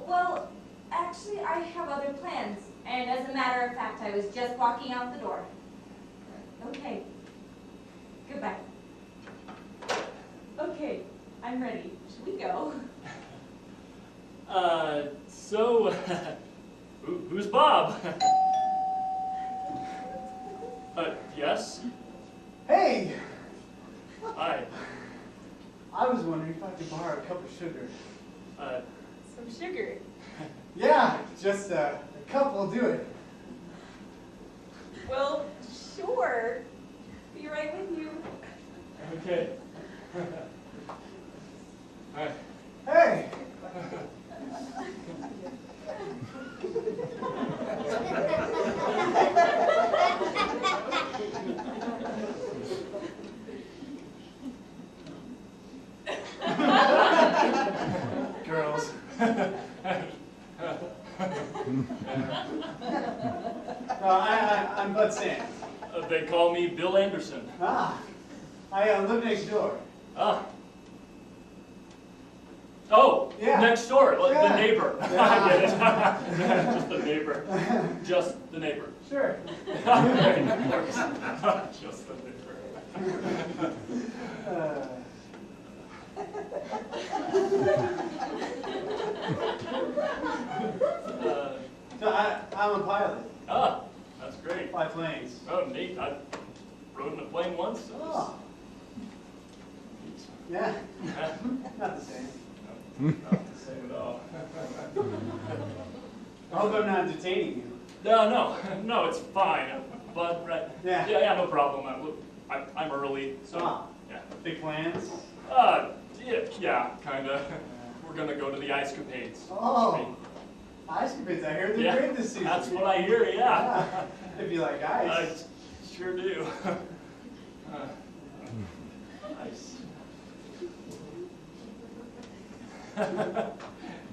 Well, actually, I have other plans. And as a matter of fact, I was just walking out the door. Okay. Goodbye. Okay, I'm ready. Should we go? So, who's Bob? Yes? Hey! Hi. I was wondering if I could borrow a cup of sugar. Some sugar. Yeah, just a cup will do it. Well, sure. Be right with you. Okay. Hi. Hey! Girls. I'm Bud Sands. They call me Bill Anderson. Ah, I live next door. Ah. Oh, Yeah. next door, the Yeah. neighbor. Yeah. I get it. Just the neighbor. Just the neighbor. Sure. Of course. Just the neighbor. So I'm a pilot. Ah, that's great. Fly planes. Oh, neat. I rode in a plane once. It was Oh. Yeah. Not the same. not the same at all. I hope I'm not detaining you. No, it's fine. But right. Yeah. Yeah, no problem. I'm early, so Ah. yeah. Big plans? Yeah, kinda. We're gonna go to the Ice Capades. Oh. Ice capades. I heard they're Yeah, great this season. that's what I hear. Yeah. If you like ice. I sure do. Nice.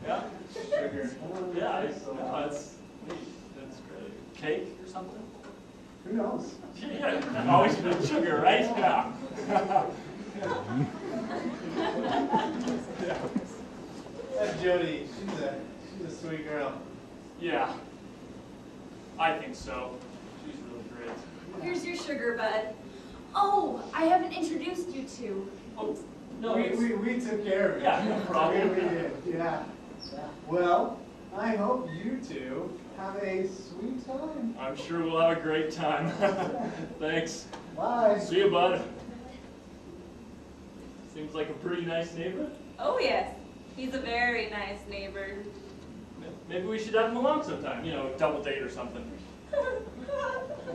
Yeah, sugar. Yeah, that's neat. That's great. Cake or something? Who knows? Yeah, always been sugar, right? Yeah. That's Jody. She's a sweet girl. Yeah, I think so. She's really great. Here's your sugar, bud. Oh, I haven't introduced you to. Oh, no, we took care of it. Yeah, no problem. We did, yeah. Well, I hope you two have a sweet time. I'm sure we'll have a great time. Thanks. Bye. See you, bud. Seems like a pretty nice neighbor. Oh, yes. He's a very nice neighbor. Maybe we should have him along sometime. You know, double date or something.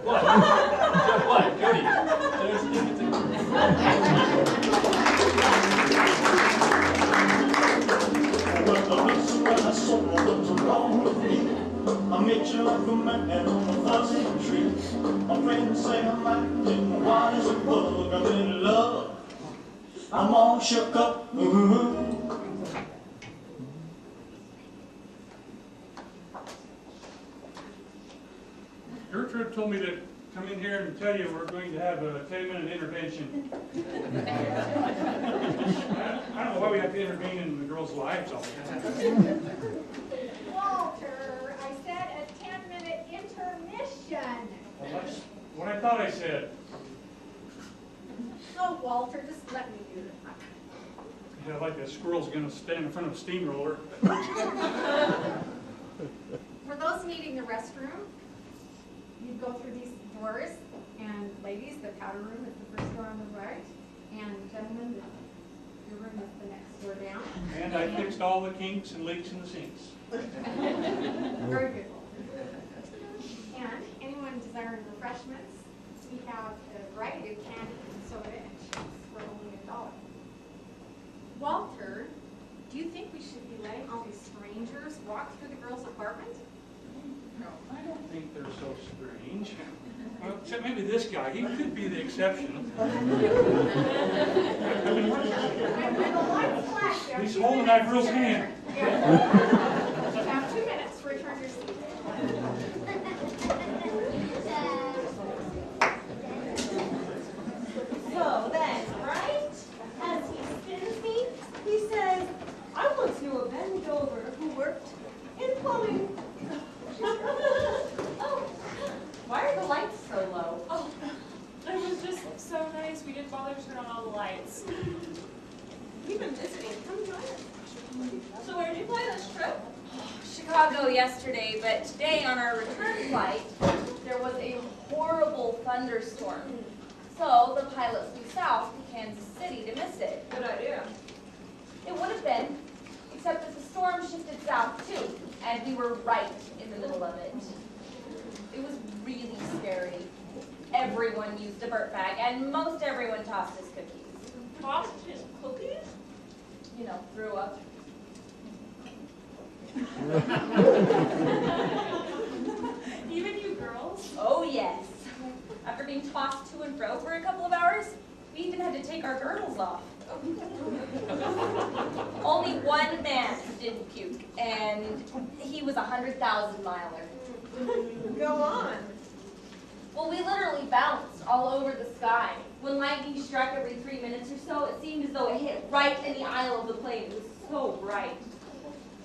What? What, Jody? I met you like a man on a fuzzy tree. My friends say I'm acting wild as a bug. I'm in love. I'm all shook up. Gertrude told me to come in here and tell you we're going to have a 10-minute intervention. I don't know why we have to intervene in the girls' lives all the time. Walter, I said a 10-minute intermission. Well, that's what I thought I said. Oh, Walter, just let me do it. Yeah, like a squirrel's going to stand in front of a steamroller. For those needing the restroom, you go through these doors, and ladies, the powder room is the first door on the right, and gentlemen, your room is the next door down. And I fixed all the kinks and leaks in the sinks. Very good, Walter. And anyone desiring refreshments, we have a variety of candy and soda and chips for only $1. Walter, do you think we should be letting all these strangers walk through the girls' apartment? No, I don't think they're so strange. Well, except maybe this guy. He could be the exception. He's holding that girl's hand. You have 2 minutes to return your seat. So then, right as he spins me, he says, I once knew a Ben Dover who worked in plumbing. Oh, why are the lights so low? Oh, it was just so nice. We didn't bother to turn on all the lights. You've been visiting. Come join us. So where did you fly this trip? Chicago yesterday, but today on our return flight, there was a horrible thunderstorm. So the pilot flew south to Kansas City to miss it. Good idea. It would have been, except that the storm shifted south too, and we were right in the middle of it. It was really scary. Everyone used a burp bag, and most everyone tossed his cookies. Tossed his cookies? You know, threw up. Even you girls? Oh, yes. After being tossed to and fro for a couple of hours, we even had to take our girdles off. Only one man didn't puke, and he was a 100,000 miler. Go on. Well, we literally bounced all over the sky. When lightning struck every 3 minutes or so, it seemed as though it hit right in the aisle of the plane. It was so bright.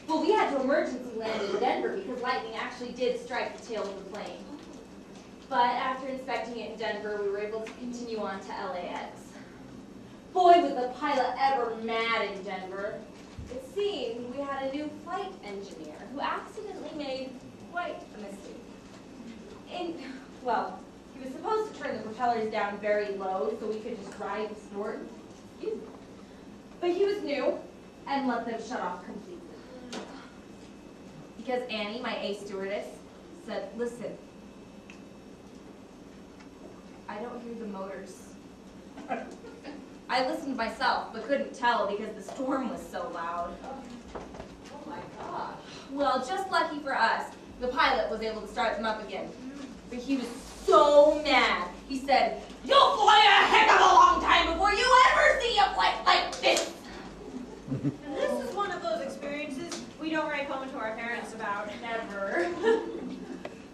Well, we had to emergency land in Denver because lightning actually did strike the tail of the plane. But after inspecting it in Denver, we were able to continue on to LAX. Boy, was the pilot ever mad in Denver. It seemed we had a new flight engineer who accidentally made quite a mistake. Well, he was supposed to turn the propellers down very low so we could just ride and snort. Excuse me. But he was new and let them shut off completely. Because Annie, my A stewardess, said, listen, I don't hear the motors. I listened myself, but couldn't tell because the storm was so loud. Oh my gosh. Well, just lucky for us, the pilot was able to start them up again. But he was so mad. He said, You'll fly a heck of a long time before you ever see a flight like this. And this is one of those experiences we don't write home to our parents about. Never.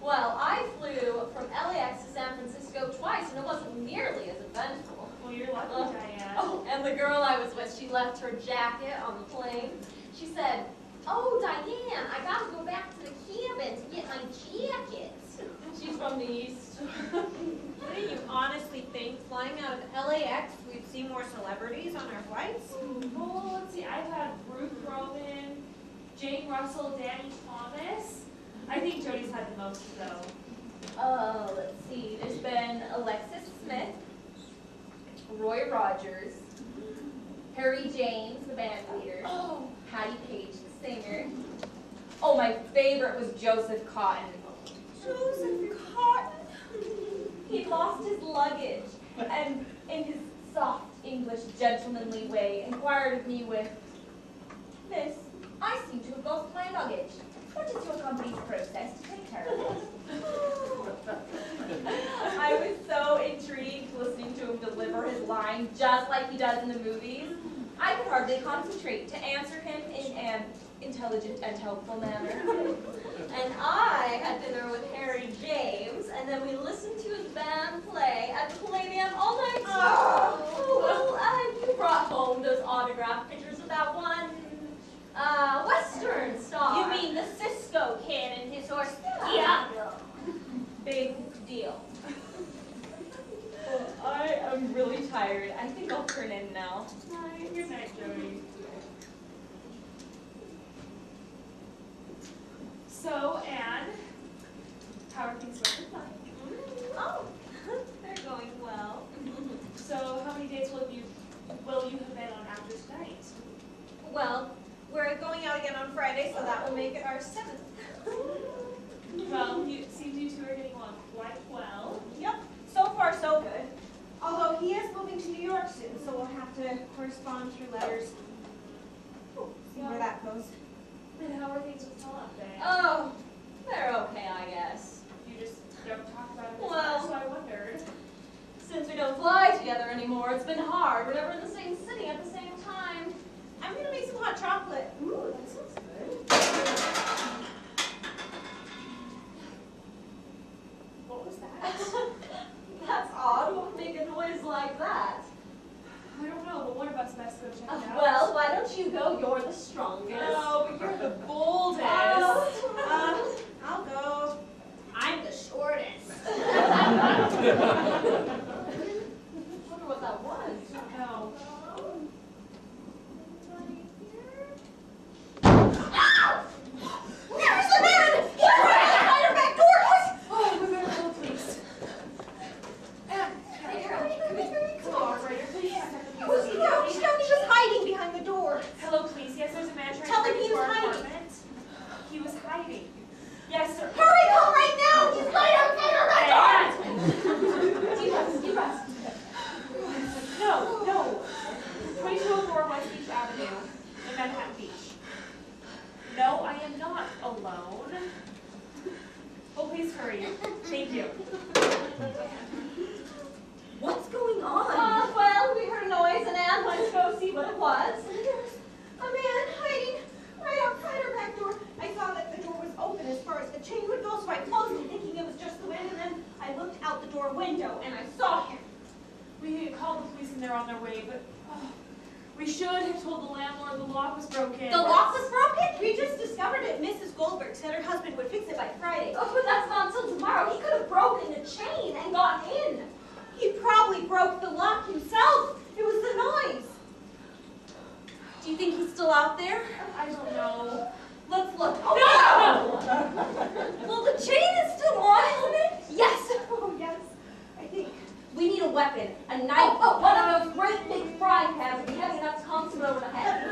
Well, I flew from LAX to San Francisco twice, and it wasn't nearly as eventful. Well, you're lucky, Diane. Oh, and the girl I was with, she left her jacket on the plane. She said, "Oh, Diane, I gotta go back to the cabin to get my jacket." She's from the East. Do you honestly think flying out of LAX we'd see more celebrities on our flights? Well, let's see. I've had Ruth Roman, Jane Russell, Danny Thomas. I think Jody's had the most, though. Let's see. There's been Alexis Smith, Roy Rogers, Harry James, the band leader, Hattie Page, the singer. Oh, my favorite was Joseph Cotton. Joseph Cotton. He lost his luggage, and in his soft English gentlemanly way, inquired of me with, "Miss, I seem to have lost my luggage. What is your company's process to take care of it?" I was so intrigued listening to him deliver his line just like he does in the movies. I could hardly concentrate to answer him in an intelligent and helpful manner. And I had dinner with Harry James, and then we listened to his band play at the Palladium all night. You brought home those autograph pictures of that one Western star. You mean the Cisco kid and his horse? Yeah. Big deal. Well, I am really tired. I think I'll turn in now. Good night, Jody. So, Anne, how are things going with life? Oh, they're going well. So, how many days will you have been on after tonight? Well, we're going out again on Friday, so that will make it our 7th. Well, it seems you two are getting along quite well. Yep, so far so good. Although he is moving to New York soon, so we'll have to correspond through letters. See where that goes. And how are things with Tom, Faye? Oh, they're okay, I guess. You just don't talk about it as Well- much, so I wondered. Since we don't fly together anymore, it's been hard. We're never in the same city at the same time. I'm gonna make some hot chocolate. Ooh, that sounds good. What was that? That's odd. What would make a noise like that? I don't know, but one of us best go check it out. Well, why don't you go? You're the strongest. No, but you're the boldest. I'll go. I'm the shortest. I wonder what that was. No. There's the man! He's right behind our back door! Oh, we better go, please. Anne, come on, operator, please. He's just hiding behind the door. Hello, police. Yes, there's a man trying Tell to him break he into was our hiding. apartment. He was hiding. Yes, sir. Hurry, come right now! He's right outside our back door! Deep breaths. No. 2204 West Beach Avenue in Manhattan Beach. No, I am not alone. Oh, please hurry. Thank you. What's going on? Well, we heard a noise and Anne went to go see what it was. There's a man hiding right outside our back door. I saw that the door was open as far as the chain would go, so I closed it thinking it was just the wind, and then I looked out the door window and I saw him. We called the police and they're on their way, but we should have told the landlord the lock was broken. The lock was broken? We just discovered it. Mrs. Goldberg said her husband would fix it by Friday. Oh, but that's not until tomorrow. He could have broken the chain and gotten in. He probably broke the lock himself. It was the noise. Do you think he's still out there? I don't know. Let's look. Oh, no! Well, the chain is still on, isn't it? Yes. Oh, yes. I think. We need a weapon. A knife. One of those great big frying pans would be heavy enough to conk someone over the head.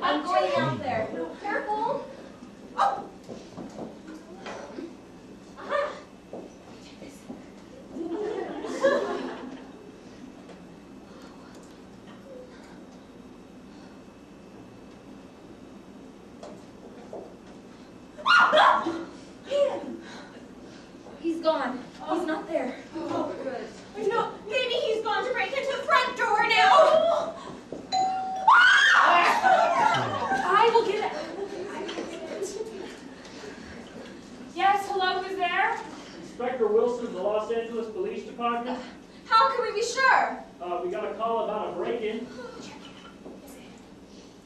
I'm going out there. Careful. Oh! Aha! He's gone. He's not there. Oh, good. We got a call about a break-in.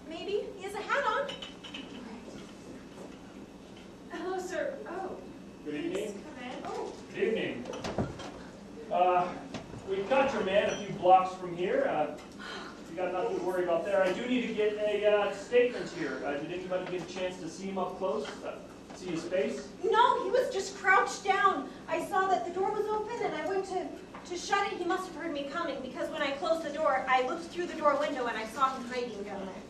Maybe. He has a hat on. Hello, sir. Oh. Good evening. Come in. Oh. Good evening. We've got your man a few blocks from here. You got nothing to worry about there. I do need to get a statement here. Did anybody get a chance to see him up close? See his face? No, he was just crouched down. I saw that the door was open and I went to shut it. He must have heard me coming because when I closed the door, I looked through the door window and I saw him hiding down there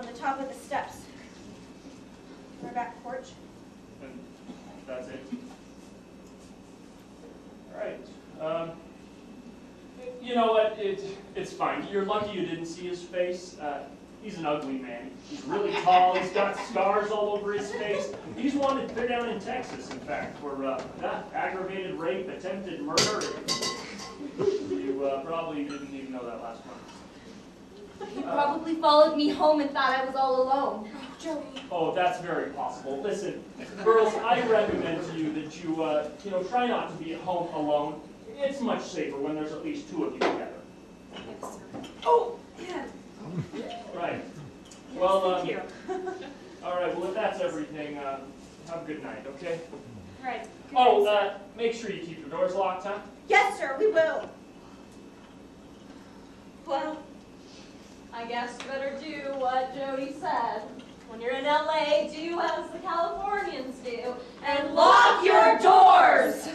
on the top of the steps. Our back porch. And that's it. All right. You know what? It's fine. You're lucky you didn't see his face. He's an ugly man. He's really tall. He's got scars all over his face. He's wanted clear down in Texas, in fact, for aggravated rape, attempted murder. You probably didn't even know that last month. He probably followed me home and thought I was all alone. Joey. Oh, that's very possible. Listen, girls, I recommend to you that you try not to be at home alone. It's much safer when there's at least two of you together. Oh, yeah. Right. Well, Thank you. all right. Well, if that's everything, have a good night. Okay. Right. Oh, make sure you keep your doors locked, huh? Yes, sir, we will. Well, I guess you better do what Jody said. When you're in LA, do as the Californians do and lock your doors!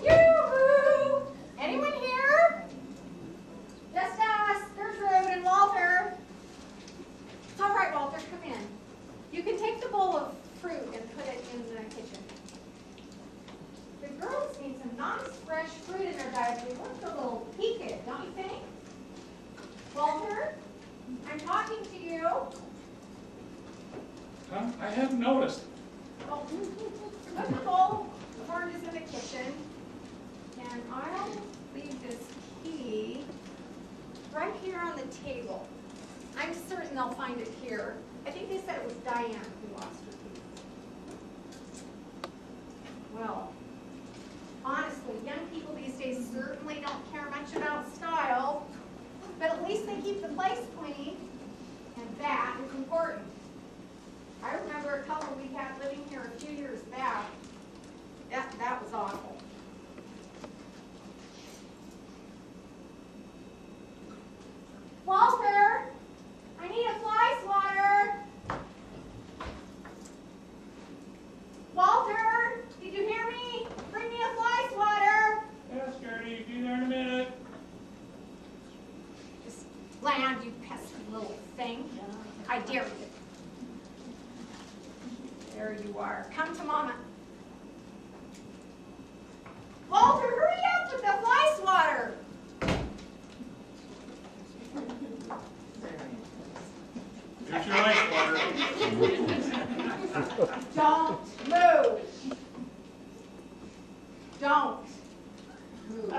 Yoo-hoo! Anyone here? Just us, Gertrude and Walter. It's all right, Walter, come in. You can take the bowl of fruit and put it in the kitchen. The girls need some nice fresh fruit in their diet. They look a little peaked, don't you think? Walter, I'm talking to you. Huh? I haven't noticed. Oh, put the bowl of oranges in the kitchen, and I'll leave this key right here on the table. I'm certain they'll find it here. I think they said it was Diane who lost her key. Well, honestly, young people these days certainly don't care much about style, but at least they keep the place clean, and that is important. I remember a couple we had living here a few years back. That was awful. Walter, I need a fly swatter. Walter, did you hear me? Bring me a fly swatter. Yes, Gertie, be there in a minute. Just land, you pesky little thing. I dare you. There you are. Come to Mama. Walter, hurry up with the fly swatter. Here's your ice water. Don't move. Don't move.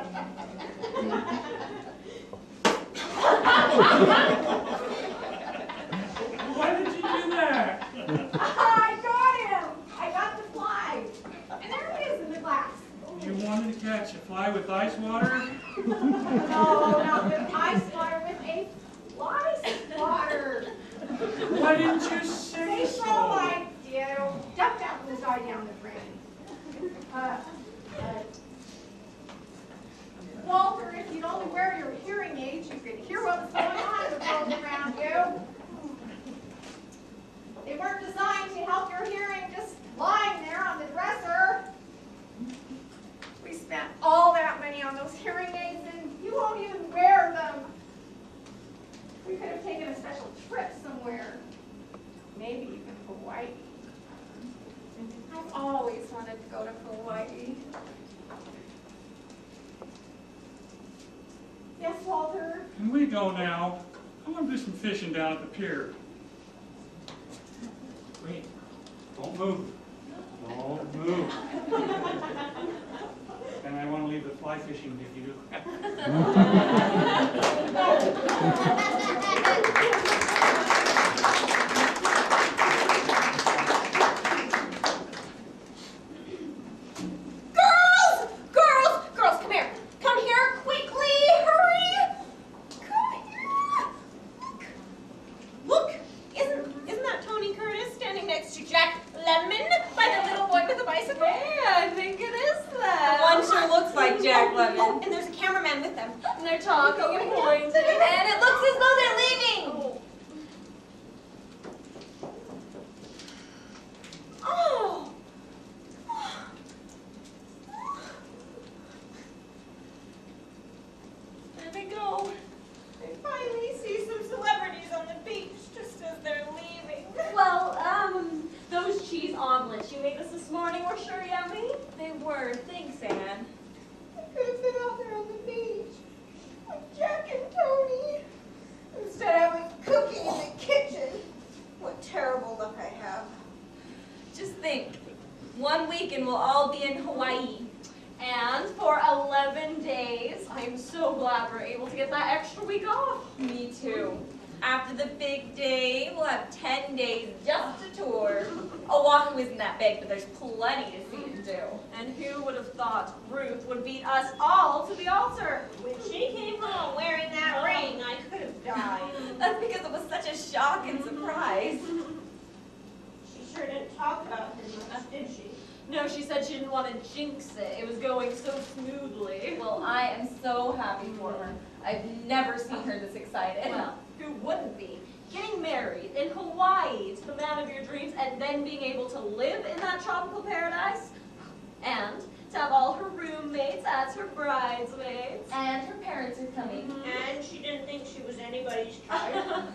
Why did you do that? I got him. I got the fly. And there he is in the glass. You wanted to catch a fly with ice water? No, not with ice water, with a fly swatter. Why didn't you say Say so? so I do. Duck down and die down the drain. Walter, if you'd only wear your hearing aids, you could hear what was going on in the world around you. They weren't designed to help your hearing just lying there on the dresser. We spent all that money on those hearing aids and you won't even wear them. We could have taken a special trip somewhere. Maybe even Hawaii. I've always wanted to go to Hawaii. Yes, Walter? Can we go now? want to do some fishing down at the pier. Wait, don't move. Don't move. And I want to leave the fly fishing if you do. Girls, come here. Come here quickly. Hurry. Come here. Look. Isn't that Tony Curtis standing next to Jack Lemmon by the little boy with the bicycle? Hey, I think it is that. One sure looks like Jack Lemmon. Oh, and there's a cameraman with them. And they're talking and pointing. And it looks as though they're leaving. Oh. There they go. I finally see some celebrities on the beach just as they're leaving. Well, those cheese omelets you made us this morning were sure yummy. They were. Thanks, Anne. I could have been out there on the beach with Jack and Tony. Instead, I was cooking in the kitchen. What terrible luck I have. Just think, 1 week and we'll all be in Hawaii. And for 11 days, I'm so glad we're able to get that extra week off. Me too. After the big day, we'll have 10 days just to tour. Oahu isn't that big, but there's plenty to see and do. And who would have thought Ruth would beat us all to the altar? When she came home wearing that ring, I could have died. That's because it was such a shock and surprise. She sure didn't talk about him much, did she? No, she said she didn't want to jinx it. It was going so smoothly. Well, I am so happy for her. I've never seen her this excited. Well, who wouldn't be? Getting married in Hawaii to the man of your dreams and then being able to live in that tropical paradise? And to have all her roommates as her bridesmaids. And her parents are coming. And she didn't think she was anybody's child.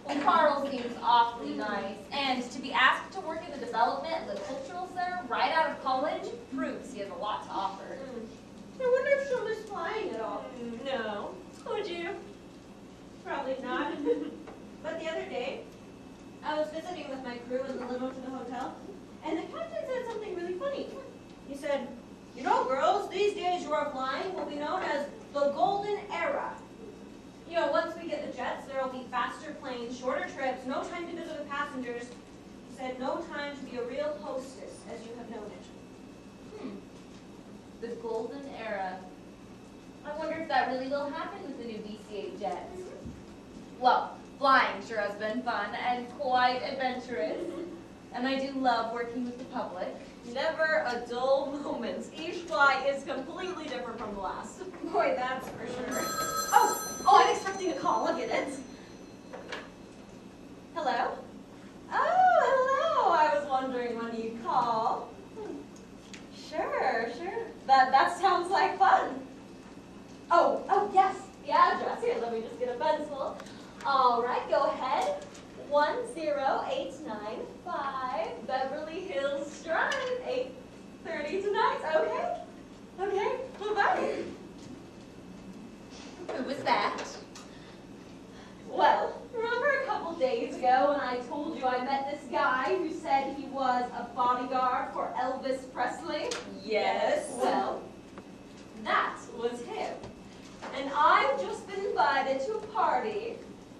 Well, Carl seems awfully nice, and to be asked to work in the development of the cultural center right out of college proves he has a lot to offer. I wonder if she'll miss flying at all. No. Would you? Probably not. But the other day, I was visiting with my crew in the limo to the hotel, and the captain said something really funny. He said, "You know, girls, these days your flying will be known as the golden era. You know, once we get the jets, there will be faster planes, shorter trips, no time to visit with passengers." He said, "No time to be a real hostess, as you have known it." The golden era. I wonder if that really will happen with the new DC-8 jets. Well, flying sure has been fun and quite adventurous. And I do love working with the public. Never a dull moment. Each flight is completely different from the last. Boy, that's for sure. Oh, I'm expecting a call. I'll get it. Hello? Oh, hello. I was wondering when you'd call. Sure. That sounds like fun. Oh, yes. The address. Here, let me just get a pencil. All right, go ahead. 10895 Beverly Hills Drive, 8:30 tonight. Okay. Bye-bye. Who was that? Well, remember a couple days ago when I told you I met this guy who said he was a bodyguard for Elvis Presley? Yes. Well, that was him. And I've just been invited to a party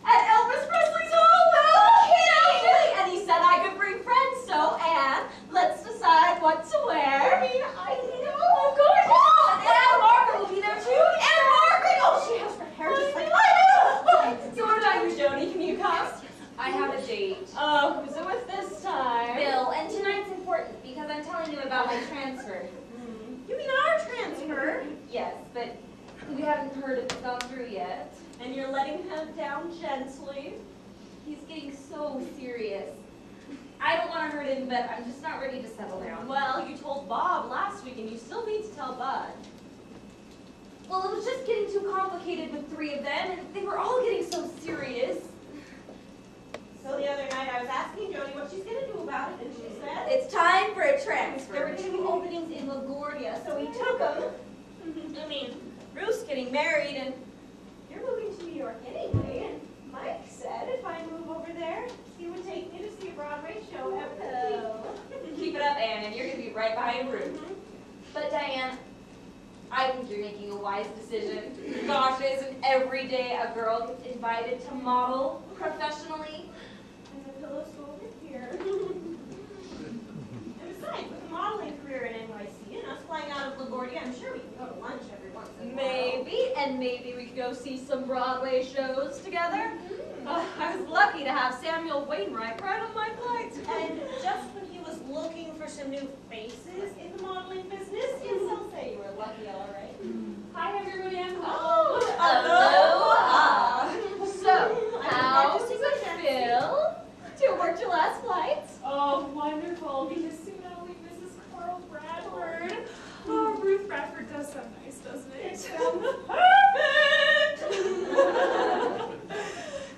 at Elvis Presley's home. No kidding! And he said I could bring friends, so Anne, let's decide what to wear. I know. Of course. And Anne Margaret will be there too. Anne Margaret! Oh, she has her hair just like I do. So what about you, Joni? Can you come? I have a date. Oh, who's it with this time? Bill, and tonight's important because I'm telling you about my transfer. You mean our transfer? Yes, but we haven't heard if it's gone through yet. And you're letting him down gently. He's getting so serious. I don't want to hurt him, but I'm just not ready to settle down. Well, you told Bob last week, and you still need to tell Bud. Well, it was just getting too complicated with 3 of them, and they were all getting so serious. So the other night I was asking Joni what she's going to do about it, and she said, It's time for a transfer. there were 2 openings in LaGuardia, so we took them. I mean, Ruth's getting married, and you're moving to New York anyway. kind, Ruth. But Diane, I think you're making a wise decision. Gosh, isn't every day a girl gets invited to model professionally? And the pillows go over here. And besides, with a modeling career in NYC and us flying out of LaGuardia, I'm sure we can go to lunch every once in a while. Maybe we could go see some Broadway shows together. I was lucky to have Samuel Wainwright right on my flight. And just when he was looking for some new faces in the modeling business, yes, I'll say you were lucky, all right. Hi, everybody. I'm home. Oh, aloha. So, how does it feel to work your last flight? Oh, wonderful, because soon I'll leave Mrs. Carl Bradford. Oh, Ruth Bradford does sound nice, doesn't it? It sounds perfect!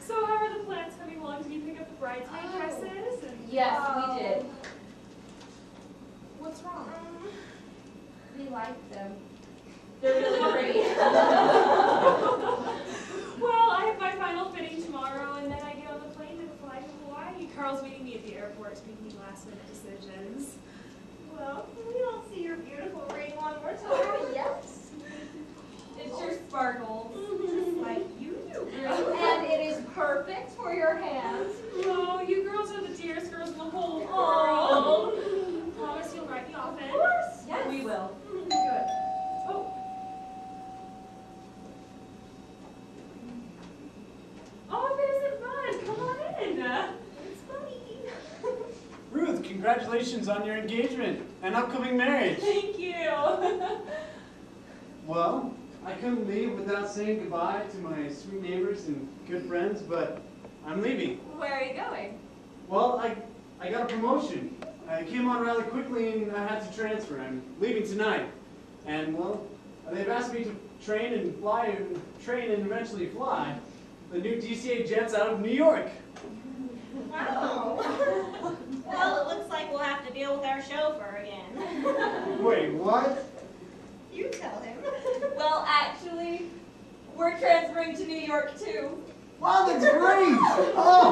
So how are the plans coming along? Did you pick up the bridesmaid dresses? And, Yes, we did. What's wrong? We like them. They're really pretty. Well, I have my final fitting tomorrow, and then I get on the plane to fly to Hawaii. Carl's meeting me at the airport, making last-minute decisions. well, we don't see your beautiful ring one more time. Oh, yes. It's your sparkles. Just like you do, Ruth. And it is perfect for your hands. Oh, you girls are the dearest girls in the whole world. Oh. Promise you'll write me often. Of course. Yes. We will. Good. Oh. Oh, if it isn't fun, come on in. It's funny. Ruth, congratulations on your engagement and upcoming marriage. Thank you. Well, I couldn't leave without saying goodbye to my sweet neighbors and good friends, but I'm leaving. Where are you going? Well, I got a promotion. I came on rather quickly and I had to transfer. I'm leaving tonight. And, well, they've asked me to train and eventually fly the new DCA jets out of New York. Wow. Well, it looks like we'll have to deal with our chauffeur again. Wait, what? You tell him. Well, actually, we're transferring to New York too. Wow, that's great! Oh!